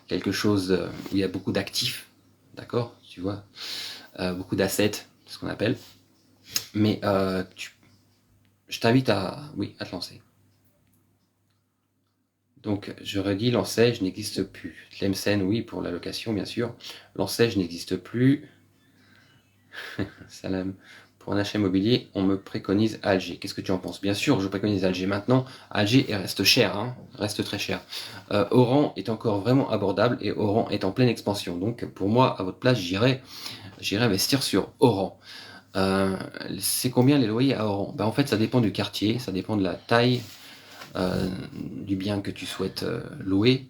quelque chose où il y a beaucoup d'actifs, d'accord? Tu vois, beaucoup d'assets, ce qu'on appelle. Mais je t'invite à te lancer. Donc, je redis, l'enseigne n'existe plus. Tlemcen, oui, pour la location, bien sûr. L'enseigne n'existe plus. Salam. Pour un achat immobilier, on me préconise Alger. Qu'est-ce que tu en penses? Bien sûr, je préconise Alger. Maintenant, Alger reste cher, hein, reste très cher. Oran est encore vraiment abordable et Oran est en pleine expansion. Donc, pour moi, à votre place, j'irai investir sur Oran. C'est combien les loyers à Oran? En fait, ça dépend du quartier, ça dépend de la taille du bien que tu souhaites louer.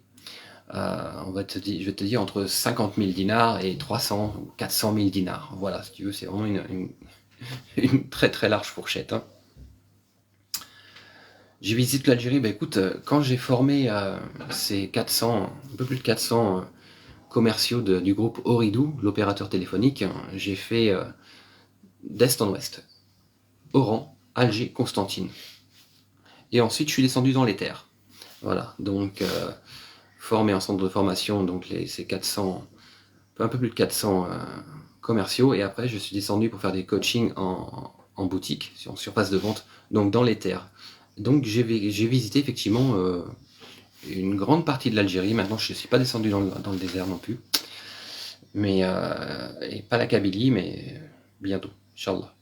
Je vais te dire entre 50 000 dinars et 300 ou 400 000 dinars. Voilà, si tu veux, c'est vraiment une très très large fourchette. Hein. J'ai visité l'Algérie, écoute, quand j'ai formé ces 400, un peu plus de 400 commerciaux du groupe Ooredoo, l'opérateur téléphonique, j'ai fait d'est en ouest. Oran, Alger, Constantine. Et ensuite, je suis descendu dans les terres. Voilà, donc formé en centre de formation, donc ces 400, un peu plus de 400 commerciaux, et après je suis descendu pour faire des coachings en boutique, en surface de vente, donc dans les terres. Donc j'ai visité effectivement une grande partie de l'Algérie. Maintenant je ne suis pas descendu dans le désert non plus, mais et pas la Kabylie, mais bientôt, Inch'Allah.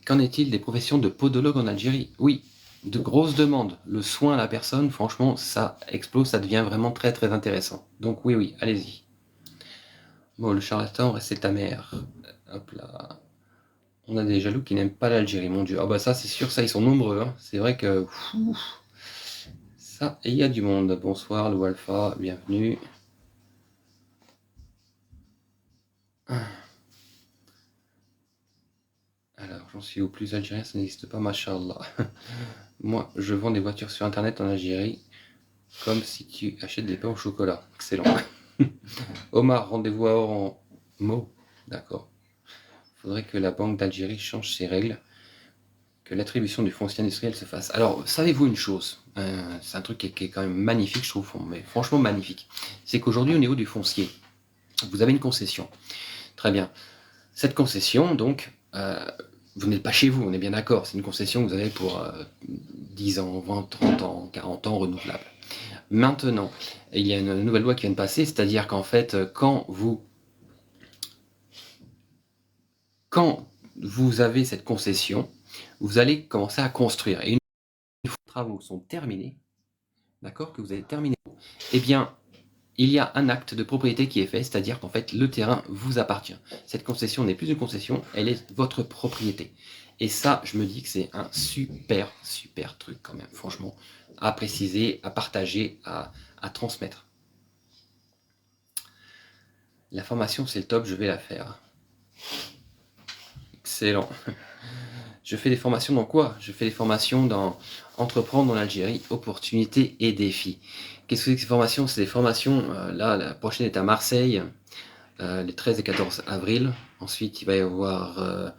Qu'en est-il des professions de podologue en Algérie? Oui, de grosses demandes. Le soin à la personne, franchement, ça explose, ça devient vraiment très très intéressant. Donc oui, allez-y. Bon, le charlatan, restez ta mère. Hop là. On a des jaloux qui n'aiment pas l'Algérie, mon Dieu. Ah bah ça, c'est sûr, ça, ils sont nombreux. Hein. C'est vrai que... ça, il y a du monde. Bonsoir, Lou Alpha, bienvenue. Alors, j'en suis au plus algérien, ça n'existe pas, machallah. Moi, je vends des voitures sur Internet en Algérie, comme si tu achètes des pains au chocolat. Excellent. Omar, rendez-vous à Oran. Mo, d'accord. Faudrait que la Banque d'Algérie change ses règles, que l'attribution du foncier industriel se fasse. Alors, savez-vous une chose? C'est un truc qui est quand même magnifique, je trouve, mais franchement magnifique. C'est qu'aujourd'hui, au niveau du foncier, vous avez une concession. Très bien. Cette concession, donc, vous n'êtes pas chez vous, on est bien d'accord. C'est une concession que vous avez pour 10 ans, 20, 30 ans, 40 ans renouvelable. Maintenant, il y a une nouvelle loi qui vient de passer, c'est-à-dire qu'en fait, quand vous avez cette concession, vous allez commencer à construire. Et une fois que les travaux sont terminés, d'accord, que vous avez terminé, eh bien, il y a un acte de propriété qui est fait, c'est-à-dire qu'en fait, le terrain vous appartient. Cette concession n'est plus une concession, elle est votre propriété. Et ça, je me dis que c'est un super, super truc quand même, franchement, à préciser, à partager, à transmettre. La formation, c'est le top, je vais la faire. Excellent. Je fais des formations dans quoi? Je fais des formations dans entreprendre en Algérie, opportunités et défis. Qu'est-ce que c'est que ces formations? C'est des formations, là, la prochaine est à Marseille, les 13 et 14 avril. Ensuite, il va y avoir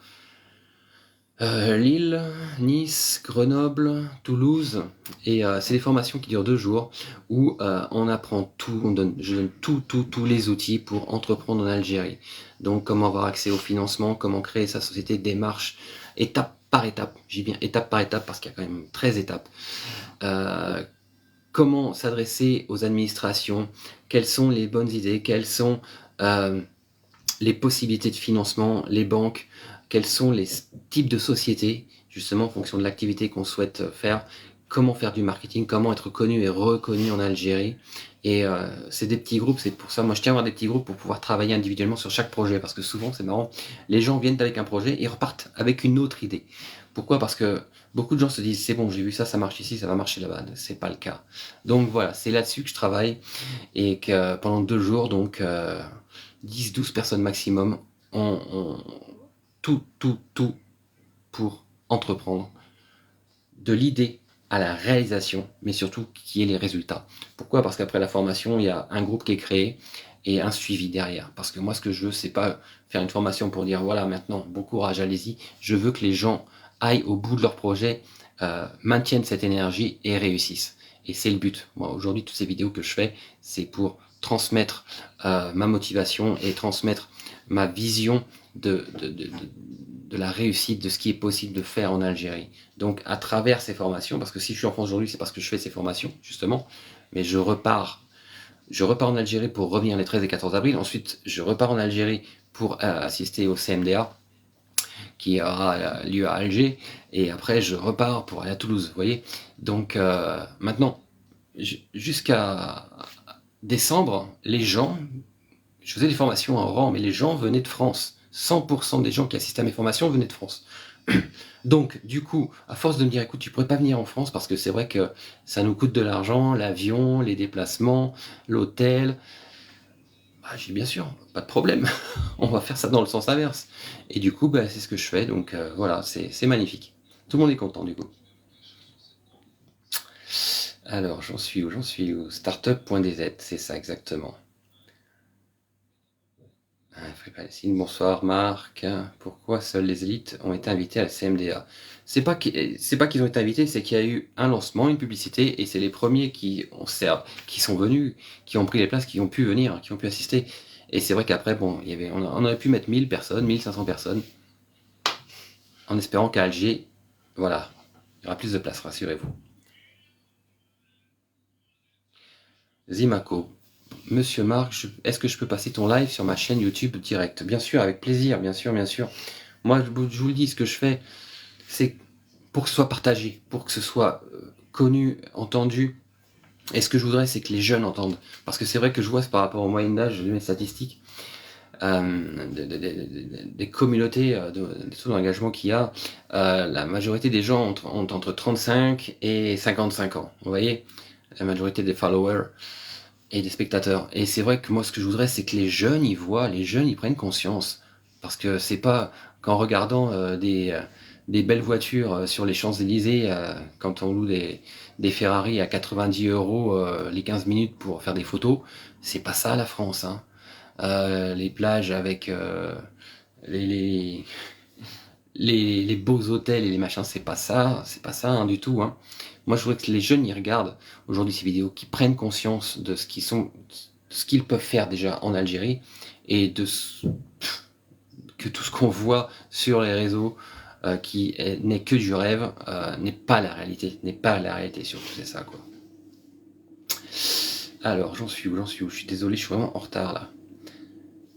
Lille, Nice, Grenoble, Toulouse. Et c'est des formations qui durent 2 jours où on apprend tout, je donne tous les outils pour entreprendre en Algérie. Donc, comment avoir accès au financement, comment créer sa société, démarche, étape par étape. J'ai bien étape par étape parce qu'il y a quand même 13 étapes. Comment s'adresser aux administrations, quelles sont les bonnes idées, quelles sont les possibilités de financement, les banques, quels sont les types de sociétés, justement en fonction de l'activité qu'on souhaite faire, comment faire du marketing, comment être connu et reconnu en Algérie. Et c'est des petits groupes, c'est pour ça, moi je tiens à avoir des petits groupes pour pouvoir travailler individuellement sur chaque projet, parce que souvent c'est marrant, les gens viennent avec un projet et repartent avec une autre idée. Pourquoi? Parce que beaucoup de gens se disent c'est bon, j'ai vu ça, ça marche ici, ça va marcher là-bas. C'est pas le cas. Donc voilà, c'est là-dessus que je travaille et que pendant 2 jours, donc 10-12 personnes maximum, ont tout pour entreprendre, de l'idée à la réalisation, mais surtout qui est les résultats. Pourquoi? Parce qu'après la formation, il y a un groupe qui est créé et un suivi derrière. Parce que moi, ce que je veux, c'est pas faire une formation pour dire voilà, maintenant, bon courage, allez-y. Je veux que les gens aillent au bout de leur projet, maintiennent cette énergie et réussissent. Et c'est le but. Moi, aujourd'hui, toutes ces vidéos que je fais, c'est pour transmettre ma motivation et transmettre ma vision de la réussite, de ce qui est possible de faire en Algérie. Donc, à travers ces formations, parce que si je suis en France aujourd'hui, c'est parce que je fais ces formations, justement, mais je repars en Algérie pour revenir les 13 et 14 avril. Ensuite, je repars en Algérie pour assister au CMDA qui aura lieu à Alger, et après je repars pour aller à Toulouse, vous voyez. Donc maintenant, jusqu'à décembre, les gens, je faisais des formations en rang, mais les gens venaient de France. 100% des gens qui assistaient à mes formations venaient de France. Donc, du coup, à force de me dire, écoute, tu pourrais pas venir en France parce que c'est vrai que ça nous coûte de l'argent, l'avion, les déplacements, l'hôtel. Bah, j'ai dit, bien sûr, pas de problème. On va faire ça dans le sens inverse. Et du coup, bah, c'est ce que je fais. Donc voilà, c'est magnifique. Tout le monde est content du coup. Alors, j'en suis où? J'en suis où? Startup.dz, c'est ça exactement. Free Palestine, bonsoir Marc. Pourquoi seules les élites ont été invitées à la CMDA? C'est pas qu'ils ont été invités, c'est qu'il y a eu un lancement, une publicité, et c'est les premiers qui sont venus, qui ont pris les places, qui ont pu venir, qui ont pu assister. Et c'est vrai qu'après, bon, on aurait pu mettre 1000 personnes, 1500 personnes, en espérant qu'à Alger, voilà, il y aura plus de place, rassurez-vous. Zimaco. Monsieur Marc, est-ce que je peux passer ton live sur ma chaîne YouTube direct? Bien sûr, avec plaisir, bien sûr, bien sûr. Moi, je vous le dis, ce que je fais, c'est pour que ce soit partagé, pour que ce soit connu, entendu. Et ce que je voudrais, c'est que les jeunes entendent. Parce que c'est vrai que je vois, c'est par rapport au moyen d'âge de mes statistiques, des communautés, des taux d'engagement qu'il y a, la majorité des gens ont entre 35 et 55 ans. Vous voyez, la majorité des followers et des spectateurs. Et c'est vrai que moi, ce que je voudrais, c'est que les jeunes y voient, les jeunes y prennent conscience. Parce que c'est pas qu'en regardant des belles voitures sur les Champs-Élysées, quand on loue des Ferrari à 90 € les 15 minutes pour faire des photos, c'est pas ça la France. Hein. Les plages avec les, les, les beaux hôtels et les machins, c'est pas ça hein, du tout. Hein. Moi, je voudrais que les jeunes y regardent aujourd'hui ces vidéos, qui prennent conscience de ce qu'ils peuvent faire déjà en Algérie et que tout ce qu'on voit sur les réseaux, n'est que du rêve, n'est pas la réalité, surtout c'est ça quoi. Alors, j'en suis où? Je suis désolé, je suis vraiment en retard là.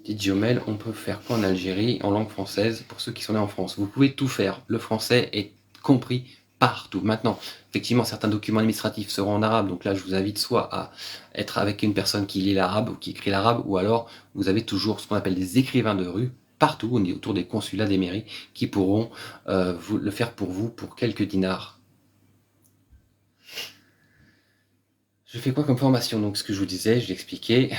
Dites Jomel, on peut faire quoi en Algérie en langue française pour ceux qui sont nés en France? Vous pouvez tout faire. Le français est compris partout. Maintenant, effectivement, certains documents administratifs seront en arabe. Donc là, je vous invite soit à être avec une personne qui lit l'arabe ou qui écrit l'arabe, ou alors vous avez toujours ce qu'on appelle des écrivains de rue partout, autour des consulats, des mairies, qui pourront le faire pour vous pour quelques dinars. Je fais quoi comme formation? Donc ce que je vous disais, je l'expliquais.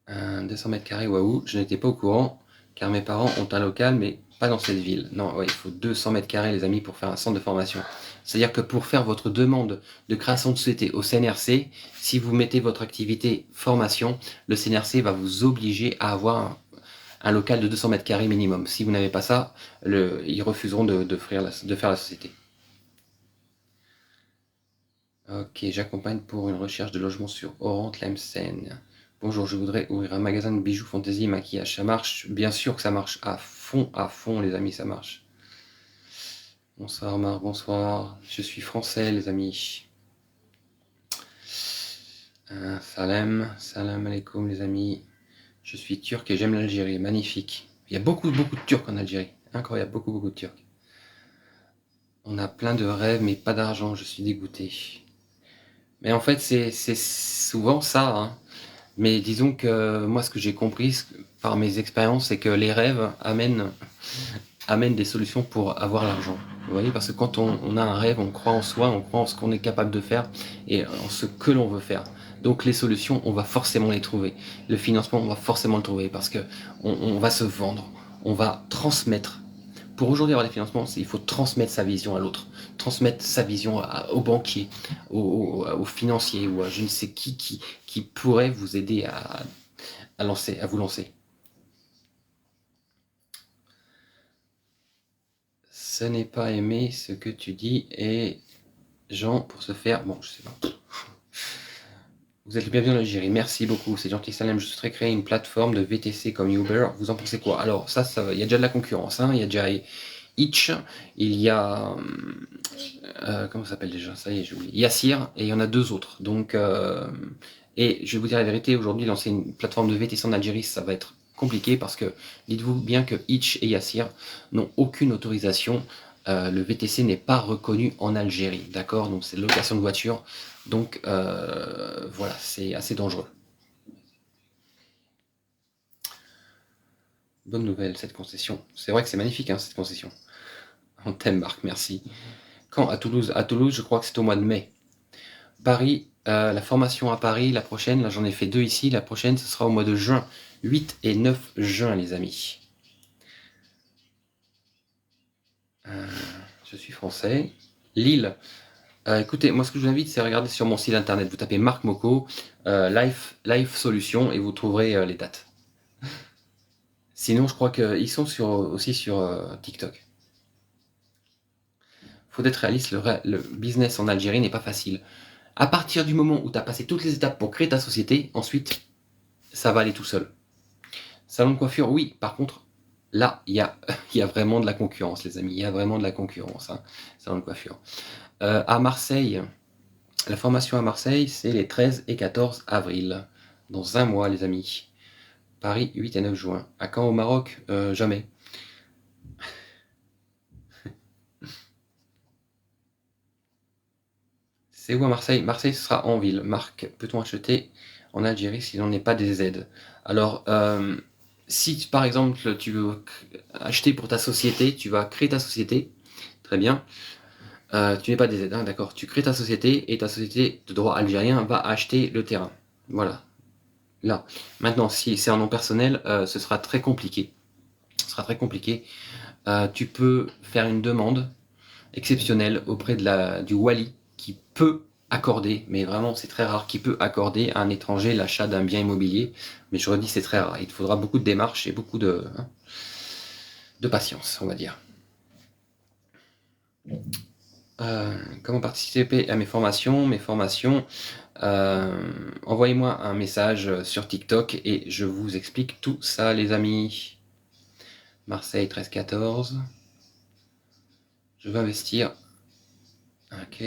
200 mètres carrés, waouh, je n'étais pas au courant, car mes parents ont un local, mais pas dans cette ville. Non, ouais, il faut 200 mètres carrés, les amis, pour faire un centre de formation. C'est-à-dire que pour faire votre demande de création de société au CNRC, si vous mettez votre activité formation, le CNRC va vous obliger à avoir un local de 200 mètres carrés minimum. Si vous n'avez pas ça, ils refuseront de faire la société. Ok, j'accompagne pour une recherche de logement sur Oran-Tlemcen. Bonjour, je voudrais ouvrir un magasin de bijoux fantaisie maquillage. Ça marche? Bien sûr que ça marche. À fond, les amis, ça marche. Bonsoir Marc, bonsoir. Je suis français, les amis. Salam alaikum, les amis. Je suis turc et j'aime l'Algérie. Magnifique. Il y a beaucoup de Turcs en Algérie. Incroyable, beaucoup de Turcs. On a plein de rêves, mais pas d'argent. Je suis dégoûté. Mais en fait, c'est souvent ça. Hein. Mais disons que moi, ce que j'ai compris par mes expériences, c'est que les rêves amènent des solutions pour avoir l'argent. Vous voyez, parce que quand on a un rêve, on croit en soi, on croit en ce qu'on est capable de faire et en ce que l'on veut faire. Donc les solutions, on va forcément les trouver. Le financement, on va forcément le trouver parce que on va se vendre, on va transmettre. Pour aujourd'hui avoir des financements, il faut transmettre sa vision à l'autre, transmettre sa vision aux banquiers, aux financiers ou à je ne sais qui pourrait vous aider à vous lancer. Ce n'est pas aimer ce que tu dis et Jean pour se faire... Bon, je sais pas. Vous êtes le bienvenu en Algérie. Merci beaucoup. C'est gentil, Salem. Je souhaiterais créer une plateforme de VTC comme Uber. Vous en pensez quoi? Alors, ça il y a déjà de la concurrence. Hein. Il y a déjà Hitch. Il y a... comment ça s'appelle déjà? Ça y est, j'ai oublié. Yassir. Et il y en a deux autres. Donc, Et je vais vous dire la vérité, aujourd'hui, lancer une plateforme de VTC en Algérie, ça va être compliqué parce que dites-vous bien que Itch et Yassir n'ont aucune autorisation. Le VTC n'est pas reconnu en Algérie, d'accord? Donc c'est location de voiture. Donc voilà, c'est assez dangereux. Bonne nouvelle, cette concession. C'est vrai que c'est magnifique, hein, cette concession. On t'aime, Marc, merci. Quand à Toulouse? À Toulouse, je crois que c'est au mois de mai. Paris, la formation à Paris, la prochaine, là j'en ai fait 2 ici, la prochaine ce sera au mois de juin. 8 et 9 juin, les amis. Je suis français. Lille. Écoutez, moi ce que je vous invite, c'est à regarder sur mon site internet. Vous tapez Marc Moko, Life Solutions et vous trouverez les dates. Sinon, je crois qu'ils sont aussi sur TikTok. Faut être réaliste, le business en Algérie n'est pas facile. À partir du moment où tu as passé toutes les étapes pour créer ta société, ensuite, ça va aller tout seul. Salon de coiffure, oui. Par contre, là, il y a vraiment de la concurrence, les amis. Il y a vraiment de la concurrence, hein, salon de coiffure. À Marseille, la formation à Marseille, c'est les 13 et 14 avril. Dans un mois, les amis. Paris, 8 et 9 juin. À quand au Maroc? Jamais. C'est où à Marseille? Marseille, ce sera en ville. Marc, peut-on acheter en Algérie si l'on n'est pas des aides? Alors, si par exemple tu veux acheter pour ta société, tu vas créer ta société, très bien. Tu n'es pas des aides, hein, d'accord. Tu crées ta société et ta société de droit algérien va acheter le terrain. Voilà. Là. Maintenant, si c'est un nom personnel, ce sera très compliqué. Ce sera très compliqué. Tu peux faire une demande exceptionnelle auprès du Wali qui peut accorder, mais vraiment c'est très rare, qui peut accorder à un étranger l'achat d'un bien immobilier. Mais je redis, c'est très rare. Il te faudra beaucoup de démarches et beaucoup de patience, on va dire. Comment participer à mes formations? Envoyez-moi un message sur TikTok et je vous explique tout ça, les amis. Marseille 13-14. Je veux investir. Ok.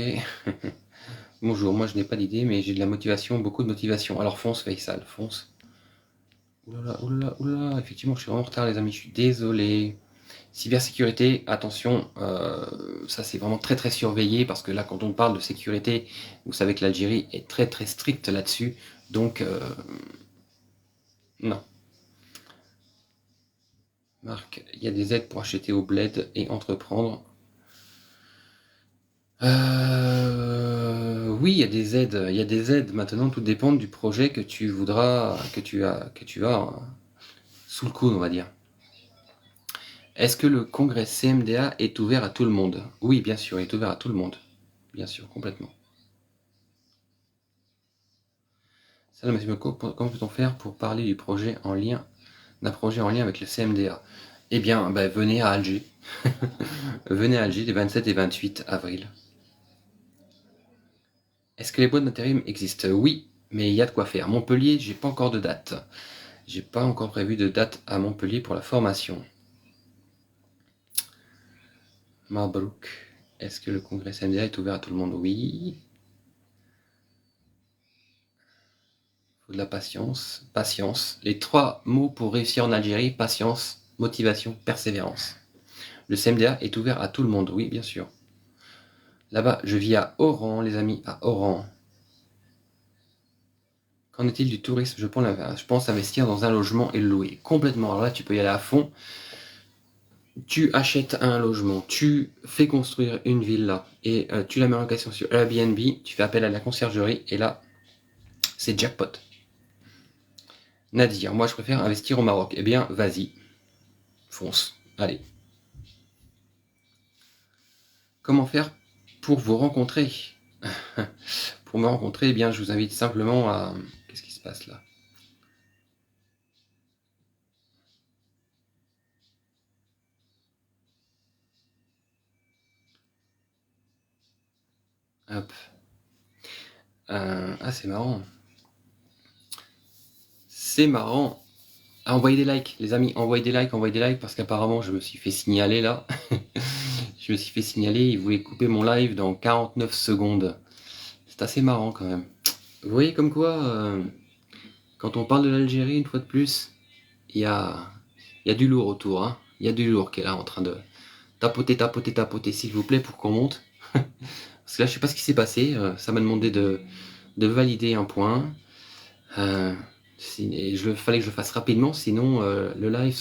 Bonjour, moi je n'ai pas d'idée, mais j'ai de la motivation, beaucoup de motivation. Alors fonce, Faisal, fonce. Oulala, oulala, oulala, effectivement, je suis vraiment en retard, les amis, je suis désolé. Cybersécurité, attention, ça c'est vraiment très très surveillé parce que là, quand on parle de sécurité, vous savez que l'Algérie est très très stricte là-dessus. Donc, non. Marc, il y a des aides pour acheter au bled et entreprendre. Oui, il y a des aides. Il y a des aides. Maintenant, tout dépend du projet que tu voudras, que tu as sous le coude, on va dire. Est-ce que le congrès CMDA est ouvert à tout le monde? Oui, bien sûr, il est ouvert à tout le monde. Bien sûr, complètement. Salam, monsieur Moko, comment peut-on faire pour parler d'un projet en lien avec le CMDA? Eh bien, venez à Alger. Venez à Alger les 27 et 28 avril. Est-ce que les boîtes d'intérim existent? Oui, mais il y a de quoi faire. Montpellier, j'ai pas encore de date. J'ai pas encore prévu de date à Montpellier pour la formation. Mabrouk. Est-ce que le congrès CMDA est ouvert à tout le monde? Oui. Faut de la patience. Patience. Les 3 mots pour réussir en Algérie: patience, motivation, persévérance. Le CMDA est ouvert à tout le monde, oui, bien sûr. Là-bas, je vis à Oran, les amis, à Oran. Qu'en est-il du tourisme? Je pense investir dans un logement et le louer. Complètement. Alors là, tu peux y aller à fond. Tu achètes un logement, tu fais construire une villa et tu la mets en location sur Airbnb, tu fais appel à la conciergerie et là, c'est jackpot. Nadir, moi je préfère investir au Maroc. Eh bien, vas-y, fonce, allez. Comment faire pour vous rencontrer? Pour me rencontrer, eh bien, je vous invite simplement à... Qu'est-ce qui se passe là? Hop. Ah, c'est marrant. C'est marrant. Ah, envoyez des likes, les amis, envoyez des likes, parce qu'apparemment, je me suis fait signaler là. Je me suis fait signaler, ils voulaient couper mon live dans 49 secondes. C'est assez marrant quand même. Vous voyez comme quoi, quand on parle de l'Algérie, une fois de plus, il y a, il y a du lourd autour, hein. Il y a du lourd qui est là en train de tapoter, tapoter, tapoter, s'il vous plaît, pour qu'on monte. Parce que là, je sais pas ce qui s'est passé. Ça m'a demandé de valider un point. Euh, et fallait que je le fasse rapidement, sinon le live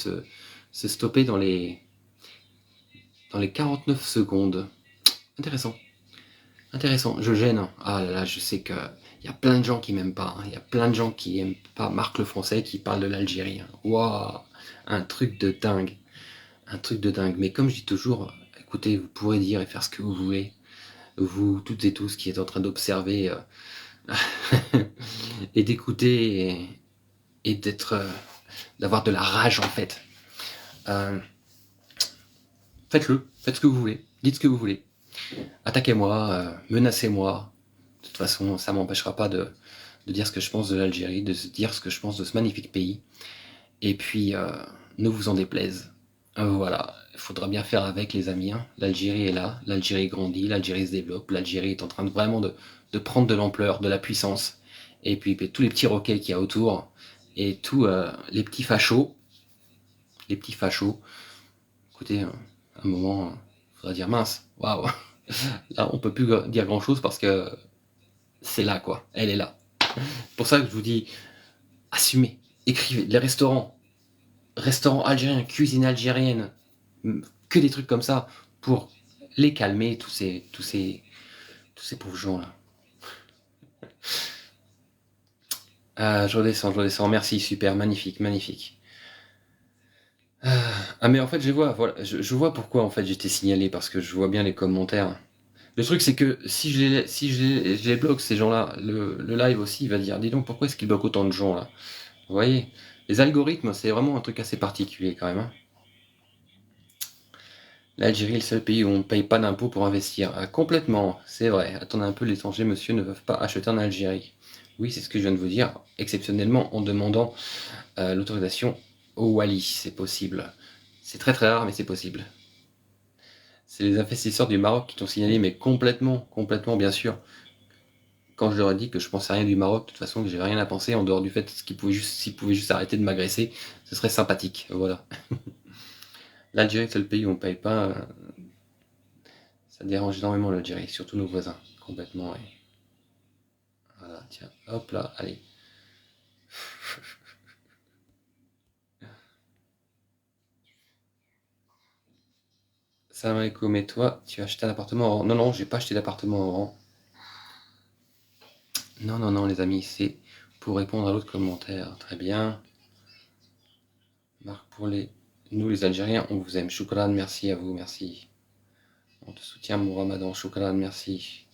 se stoppait dans les 49 secondes. Intéressant. Intéressant. Je gêne, hein. Ah là là, je sais que il y a plein de gens qui m'aiment pas, hein. Il y a plein de gens qui aiment pas Marc le Français, qui parle de l'Algérie, hein. Waouh, un truc de dingue. Un truc de dingue. Mais comme je dis toujours, écoutez, vous pourrez dire et faire ce que vous voulez. Vous, toutes et tous, qui êtes en train d'observer et d'écouter et d'avoir de la rage en fait. Faites-le, faites ce que vous voulez, dites ce que vous voulez. Attaquez-moi, menacez-moi. De toute façon, ça m'empêchera pas de dire ce que je pense de l'Algérie, de dire ce que je pense de ce magnifique pays. Et puis, ne vous en déplaise. Voilà, il faudra bien faire avec, les amis, hein. L'Algérie est là, l'Algérie grandit, l'Algérie se développe, l'Algérie est en train vraiment de prendre de l'ampleur, de la puissance. Et puis tous les petits roquets qu'il y a autour, et tous les petits fachos. Écoutez, à un moment, il faudra dire mince, waouh. Là, on peut plus dire grand chose parce que c'est là, quoi. Elle est là. C'est pour ça que je vous dis, assumez, écrivez. Les restaurants algériens, cuisine algérienne, que des trucs comme ça pour les calmer, tous ces pauvres gens là. Je redescends. Merci, super, magnifique, magnifique. Ah mais en fait, voilà, je vois pourquoi en fait j'étais signalé parce que je vois bien les commentaires. Le truc c'est que si je les bloque ces gens-là, le live aussi il va dire, dis donc pourquoi est-ce qu'il bloque autant de gens là? Vous voyez, les algorithmes c'est vraiment un truc assez particulier quand même, hein. L'Algérie est le seul pays où on ne paye pas d'impôts pour investir. Ah, complètement, c'est vrai. Attendez un peu, les étrangers, monsieur, ne peuvent pas acheter en Algérie. Oui, c'est ce que je viens de vous dire, exceptionnellement en demandant l'autorisation au Wali, c'est possible. C'est très très rare, mais c'est possible. C'est les investisseurs du Maroc qui t'ont signalé, mais complètement, complètement, bien sûr. Quand je leur ai dit que je pensais rien du Maroc, de toute façon, que j'avais rien à penser, en dehors du fait s'ils pouvaient juste arrêter de m'agresser, ce serait sympathique, voilà. L'Algérie, c'est le pays où on paye pas. Ça dérange énormément l'Algérie, surtout nos voisins, complètement. Ouais. Voilà, tiens, hop là, allez. Salam alaikum, et toi, tu as acheté un appartement en rang? Non, non, j'ai pas acheté d'appartement en rang. Non, non, non, les amis, c'est pour répondre à l'autre commentaire. Très bien. Marc, nous les Algériens, on vous aime. Choukran, merci à vous, merci. On te soutient, mon ramadan. Choukran, merci.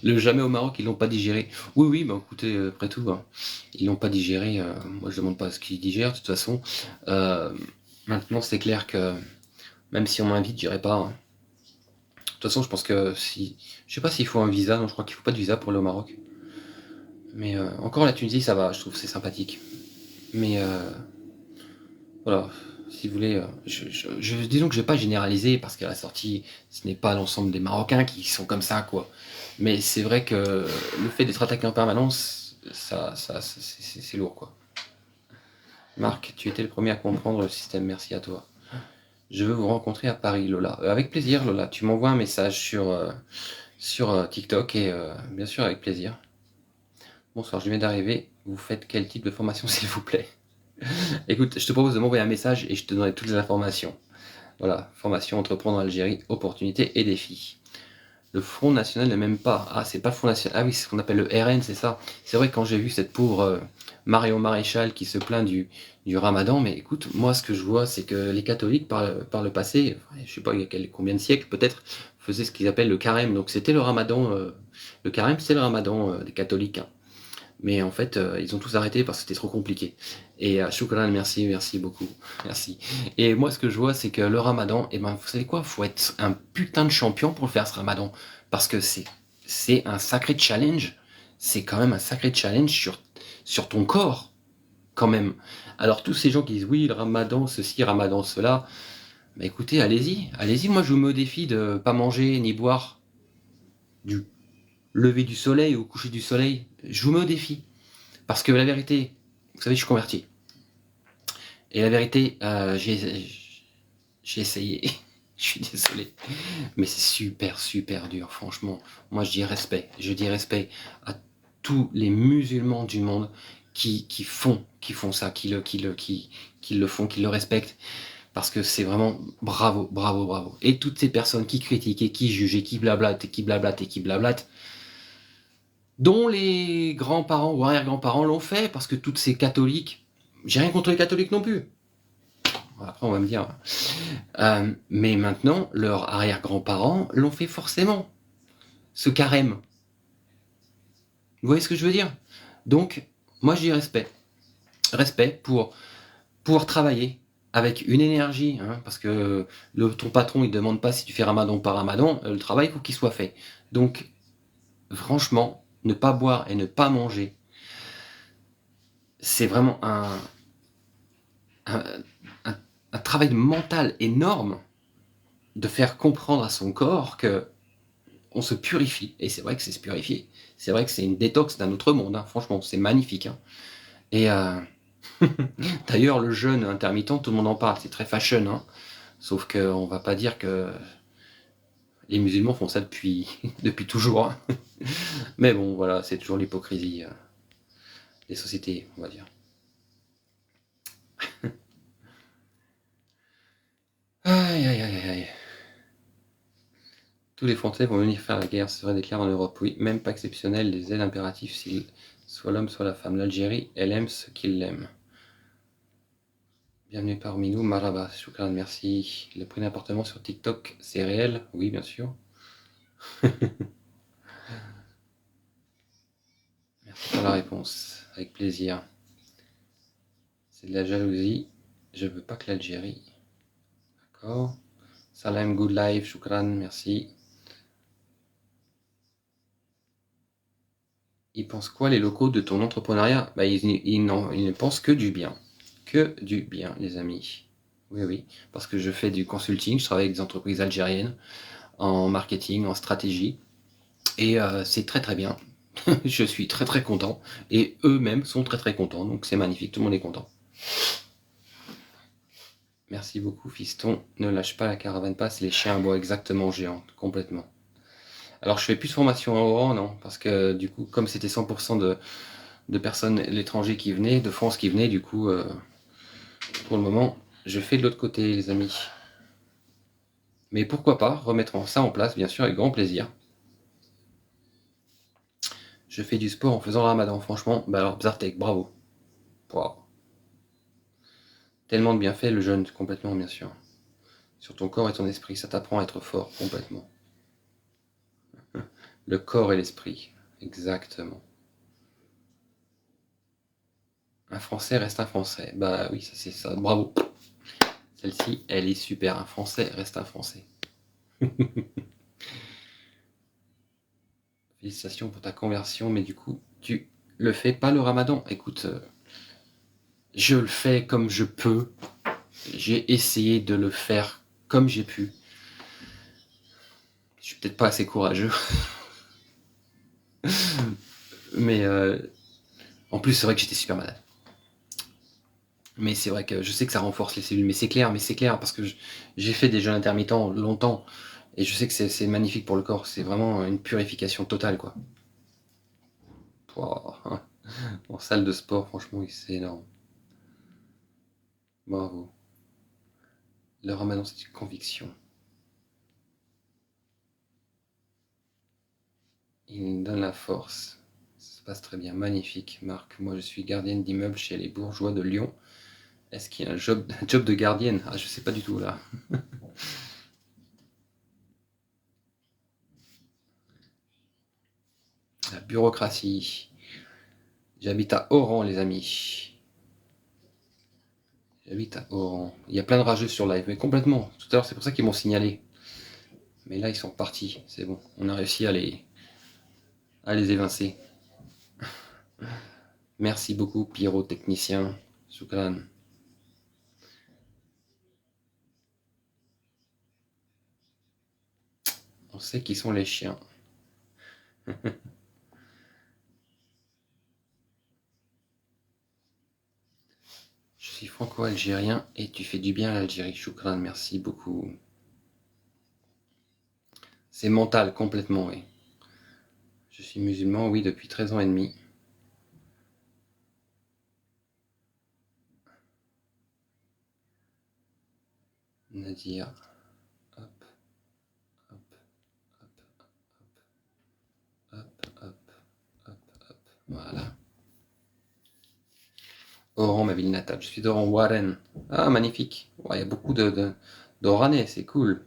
Le jamais au Maroc, ils l'ont pas digéré. Oui, oui, bah écoutez, après tout, hein, ils l'ont pas digéré. Moi, je demande pas ce qu'ils digèrent, de toute façon. Euh, Maintenant, c'est clair que même si on m'invite, j'irai pas, hein. De toute façon, je pense que si. Je sais pas s'il faut un visa, non, je crois qu'il faut pas de visa pour aller au Maroc. Mais encore la Tunisie, ça va, je trouve que c'est sympathique. Mais voilà, si vous voulez, disons que je vais pas généraliser parce qu'à la sortie, ce n'est pas l'ensemble des Marocains qui sont comme ça, quoi. Mais c'est vrai que le fait d'être attaqué en permanence, c'est lourd, quoi. Marc, tu étais le premier à comprendre le système, merci à toi. Je veux vous rencontrer à Paris, Lola. Avec plaisir, Lola. Tu m'envoies un message sur TikTok et bien sûr avec plaisir. Bonsoir, je viens d'arriver. Vous faites quel type de formation, s'il vous plaît? Écoute, je te propose de m'envoyer un message et je te donnerai toutes les informations. Voilà, formation, entreprendre en Algérie, opportunités et défis. Le Front National n'est même pas. Ah, c'est pas le Front National. Ah oui, c'est ce qu'on appelle le RN, c'est ça. C'est vrai que quand j'ai vu cette pauvre Marion Maréchal qui se plaint du Ramadan, mais écoute, moi ce que je vois, c'est que les catholiques par le passé, je sais pas il y a combien de siècles peut-être, faisaient ce qu'ils appellent le carême. Donc c'était le Ramadan. Le carême, c'est le Ramadan des catholiques, hein. Mais en fait, ils ont tous arrêté parce que c'était trop compliqué. Et Chocolat, merci, merci beaucoup. Merci. Et moi, ce que je vois, c'est que le ramadan, et ben, vous savez quoi? Faut être un putain de champion pour le faire, ce ramadan. Parce que c'est un sacré challenge. C'est quand même un sacré challenge sur ton corps, quand même. Alors, tous ces gens qui disent oui, le ramadan, ceci, ramadan, cela, bah écoutez, allez-y. Allez-y, moi, je vous mets au défi de pas manger ni boire du lever du soleil ou coucher du soleil. Je vous mets au défi. Parce que la vérité, vous savez, je suis converti. Et la vérité, j'ai essayé. Je suis désolé. Mais c'est super, super dur, franchement. Moi, je dis respect. Je dis respect à tous les musulmans du monde qui font ça, qui le font, qui le respectent. Parce que c'est vraiment bravo, bravo, bravo. Et toutes ces personnes qui critiquent et qui jugent et qui blablatent et qui blablatent et qui blablatent, dont les grands-parents ou arrière-grands-parents l'ont fait, parce que toutes ces catholiques, j'ai rien contre les catholiques non plus. Après, on va me dire. Mais maintenant, leurs arrière-grands-parents l'ont fait forcément. Ce carême. Vous voyez ce que je veux dire? Donc, moi, je dis respect. Respect pour pouvoir travailler avec une énergie, hein, parce que ton patron, il ne demande pas si tu fais ramadan par ramadan, le travail, il faut qu'il soit fait. Donc, franchement, ne pas boire et ne pas manger, c'est vraiment un, un travail mental énorme de faire comprendre à son corps que on se purifie. Et c'est vrai que c'est se purifier. C'est vrai que c'est une détox d'un autre monde, hein. Franchement, c'est magnifique. Hein. Et d'ailleurs, le jeûne intermittent, tout le monde en parle, c'est très fashion. Hein. Sauf qu'on va pas dire que les musulmans font ça depuis, depuis toujours. Hein. Mais bon, voilà, c'est toujours l'hypocrisie des sociétés, on va dire. Aïe, aïe, aïe, aïe. Tous les Français vont venir faire la guerre, ce serait déclaré en Europe. Oui, même pas exceptionnel, les aides impératives, si soit l'homme, soit la femme. L'Algérie, elle aime ce qu'il l'aime. Bienvenue parmi nous, Maraba, Choukran, merci. Le prix d'appartement sur TikTok, c'est réel? Oui, bien sûr. Merci pour la réponse, avec plaisir. C'est de la jalousie, je veux pas que l'Algérie. D'accord. Salam, good life, Choukran, merci. Ils pensent quoi les locaux de ton entrepreneuriat? Bah, ils ne pensent que du bien. Que du bien, les amis. Oui, oui, parce que je fais du consulting, je travaille avec des entreprises algériennes en marketing, en stratégie, et c'est très très bien. Je suis très très content, et eux-mêmes sont très très contents, donc c'est magnifique, tout le monde est content. Merci beaucoup, fiston. Ne lâche pas la caravane passe, les chiens aboient exactement géants, complètement. Alors je fais plus de formation en Oran, non, parce que du coup, comme c'était 100% de personnes, l'étranger qui venaient, de France qui venaient, du coup, pour le moment, je fais de l'autre côté, les amis. Mais pourquoi pas remettre ça en place, bien sûr, avec grand plaisir. Je fais du sport en faisant le ramadan, franchement, bah alors Bzartek, bravo. Wow. Tellement de bienfaits, le jeûne, complètement, bien sûr. Sur ton corps et ton esprit, ça t'apprend à être fort, complètement. Le corps et l'esprit, exactement. Un Français reste un Français. Bah oui, ça c'est ça, bravo. Celle-ci, elle est super. Un Français reste un Français. Félicitations pour ta conversion, mais du coup, tu le fais pas le ramadan. Écoute, je le fais comme je peux. J'ai essayé de le faire comme j'ai pu. Je suis peut-être pas assez courageux. Mais en plus, c'est vrai que j'étais super malade. Mais c'est vrai que je sais que ça renforce les cellules. Mais c'est clair, parce que j'ai fait des jeûnes intermittents longtemps. Et je sais que c'est magnifique pour le corps. C'est vraiment une purification totale, quoi. Wow. En salle de sport, franchement, c'est énorme. Bravo. Le ramadan, c'est une conviction. Il nous donne la force. Ça se passe très bien. Magnifique, Marc. Moi, je suis gardienne d'immeuble chez les bourgeois de Lyon. Est-ce qu'il y a un job de gardienne? Ah, je sais pas du tout, là. La bureaucratie. J'habite à Oran, les amis. J'habite à Oran. Il y a plein de rageux sur live, mais complètement. Tout à l'heure, c'est pour ça qu'ils m'ont signalé. Mais là, ils sont partis. C'est bon. On a réussi à les évincer. Merci beaucoup, pyrotechnicien. Shukran. On sait qui sont les chiens. Je suis franco-algérien et tu fais du bien à l'Algérie. Choukran, merci beaucoup. C'est mental, complètement, oui. Je suis musulman, oui, depuis 13 ans et demi. Nadir, hop, hop, hop, hop, hop, hop, hop, voilà. Oran, ma ville natale. Je suis d'Oran, Warren. Ah, magnifique. Ouais, il y a beaucoup d'Oranais, c'est cool.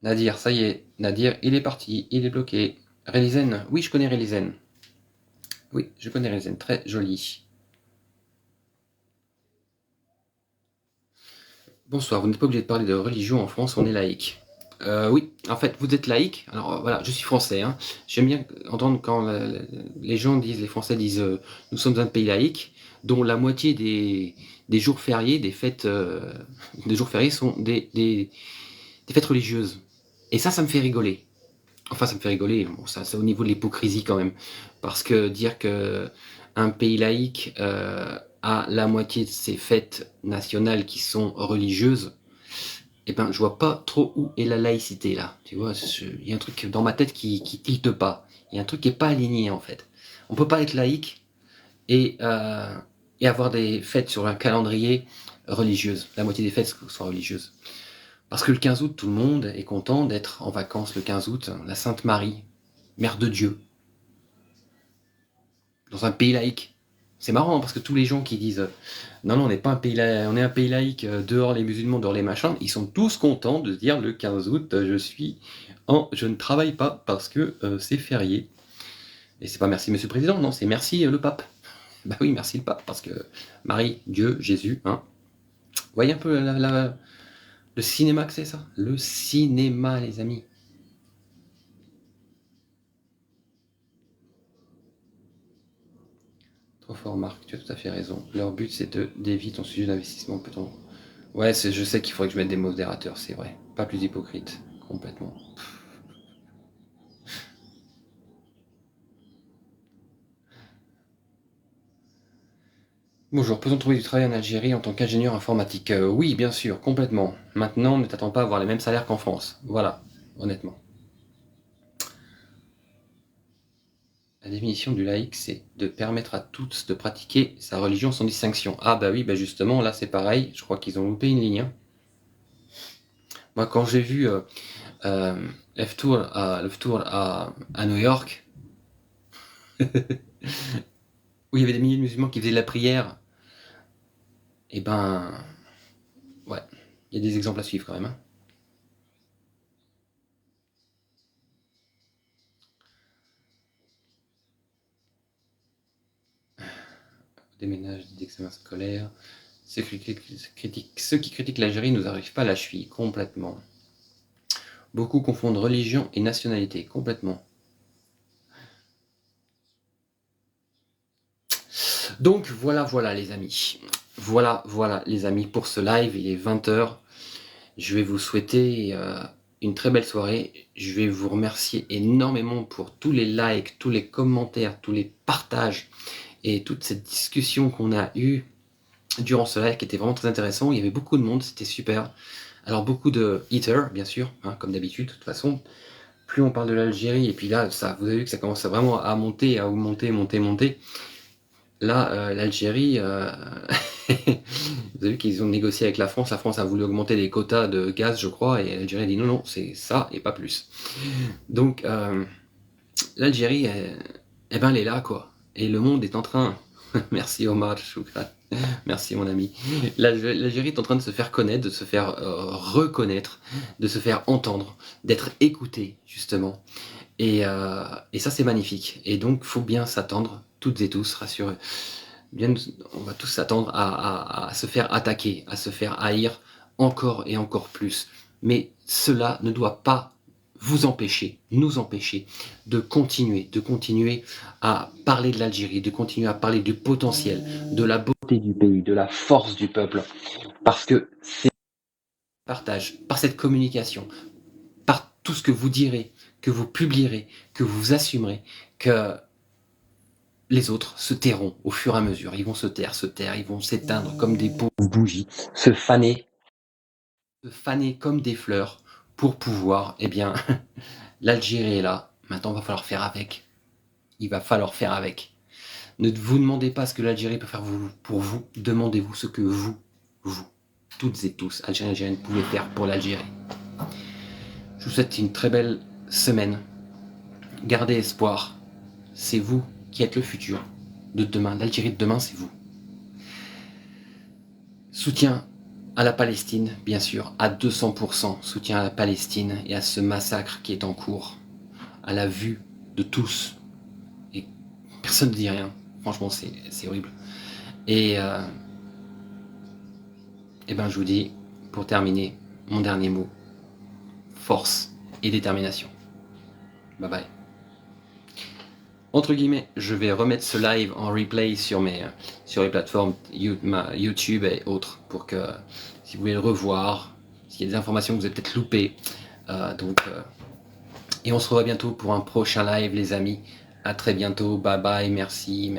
Nadir, ça y est. Nadir, il est parti, il est bloqué. Rélizen, oui, je connais Rélizen. Oui, je connais Rélizen, très joli. Bonsoir, vous n'êtes pas obligé de parler de religion en France, on est laïque. Oui, en fait, vous êtes laïque. Alors voilà, je suis français. Hein. J'aime bien entendre quand les gens disent, les Français disent, nous sommes un pays laïque, dont la moitié des jours fériés, des fêtes, des jours fériés sont des fêtes religieuses. Et ça me fait rigoler. Enfin, ça me fait rigoler. Bon, ça, c'est au niveau de l'hypocrisie quand même, parce que dire que un pays laïque a la moitié de ses fêtes nationales qui sont religieuses. Eh ben, je vois pas trop où est la laïcité là. Tu vois, il y a un truc dans ma tête qui tilte pas. Il y a un truc qui est pas aligné en fait. On peut pas être laïque et, euh, et avoir des fêtes sur un calendrier religieuse. La moitié des fêtes sont religieuses. Parce que le 15 août, tout le monde est content d'être en vacances le 15 août. La Sainte Marie, Mère de Dieu, dans un pays laïque. C'est marrant parce que tous les gens qui disent non, non, on n'est pas un pays laïque, on est un pays laïque, dehors les musulmans, dehors les machins, ils sont tous contents de se dire le 15 août, je ne travaille pas parce que c'est férié. Et c'est pas merci Monsieur le Président, non, c'est merci le pape. Bah oui, merci le pape parce que Marie, Dieu, Jésus, hein. Vous voyez un peu le cinéma que c'est ça? Le cinéma, les amis. Trop fort, Marc, tu as tout à fait raison. Leur but, c'est de dévier ton sujet d'investissement, peut-on. Ouais, je sais qu'il faudrait que je mette des modérateurs, c'est vrai. Pas plus hypocrite, complètement. Bonjour, peut-on trouver du travail en Algérie en tant qu'ingénieur informatique? Oui, bien sûr, complètement. Maintenant, ne t'attends pas à avoir les mêmes salaires qu'en France. Voilà, honnêtement. La définition du laïc, c'est de permettre à tous de pratiquer sa religion sans distinction. Ah bah oui, bah justement, là c'est pareil, je crois qu'ils ont loupé une ligne. Hein. Moi, quand j'ai vu le tour à New York, où il y avait des milliers de musulmans qui faisaient de la prière, et ben, ouais, il y a des exemples à suivre quand même. Hein. Déménage d'examen scolaire. Ceux qui critiquent l'Algérie ne nous arrivent pas à la cheville, complètement. Beaucoup confondent religion et nationalité, complètement. Donc voilà les amis. Voilà les amis pour ce live, il est 20h. Je vais vous souhaiter une très belle soirée. Je vais vous remercier énormément pour tous les likes, tous les commentaires, tous les partages et toute cette discussion qu'on a eue durant ce live qui était vraiment très intéressant. Il y avait beaucoup de monde, c'était super. Alors beaucoup de haters, bien sûr, hein, comme d'habitude, de toute façon. Plus on parle de l'Algérie, et puis là, vous avez vu que ça commence vraiment à monter, à monter. Là, l'Algérie, vous avez vu qu'ils ont négocié avec la France. La France a voulu augmenter les quotas de gaz, je crois, et l'Algérie a dit non, non, c'est ça et pas plus. Donc, l'Algérie, eh ben, elle est là, quoi. Et le monde est en train. Merci Omar Choukrat. Merci mon ami. L'Algérie est en train de se faire connaître, de se faire reconnaître, de se faire entendre, d'être écoutée, justement. Et ça, c'est magnifique. Et donc, faut bien s'attendre, toutes et tous, rassurez. Bien, on va tous s'attendre à se faire attaquer, à se faire haïr encore et encore plus. Mais cela ne doit pas vous empêcher, nous empêcher de continuer à parler de l'Algérie, de continuer à parler du potentiel, de la beauté du pays, de la force du peuple. Parce que c'est partage, par cette communication, par tout ce que vous direz, que vous publierez, que vous assumerez, que les autres se tairont au fur et à mesure. Ils vont se taire, ils vont s'éteindre comme des pauvres bougies, se faner comme des fleurs pour pouvoir, eh bien, l'Algérie est là. Maintenant, il va falloir faire avec. Il va falloir faire avec. Ne vous demandez pas ce que l'Algérie peut faire pour vous. Demandez-vous ce que vous, toutes et tous, Algériens et Algériennes, pouvez faire pour l'Algérie. Je vous souhaite une très belle semaine. Gardez espoir. C'est vous qui êtes le futur de demain. L'Algérie de demain, c'est vous. Soutien à la Palestine, bien sûr, à 200%. Soutien à la Palestine et à ce massacre qui est en cours, à la vue de tous. Et personne ne dit rien. Franchement, c'est horrible. Et ben, je vous dis, pour terminer, mon dernier mot, force et détermination. Bye bye. Entre guillemets, je vais remettre ce live en replay sur les plateformes YouTube et autres pour que si vous voulez le revoir, s'il y a des informations que vous avez peut-être loupées. Et on se revoit bientôt pour un prochain live, les amis. À très bientôt. Bye bye. Merci.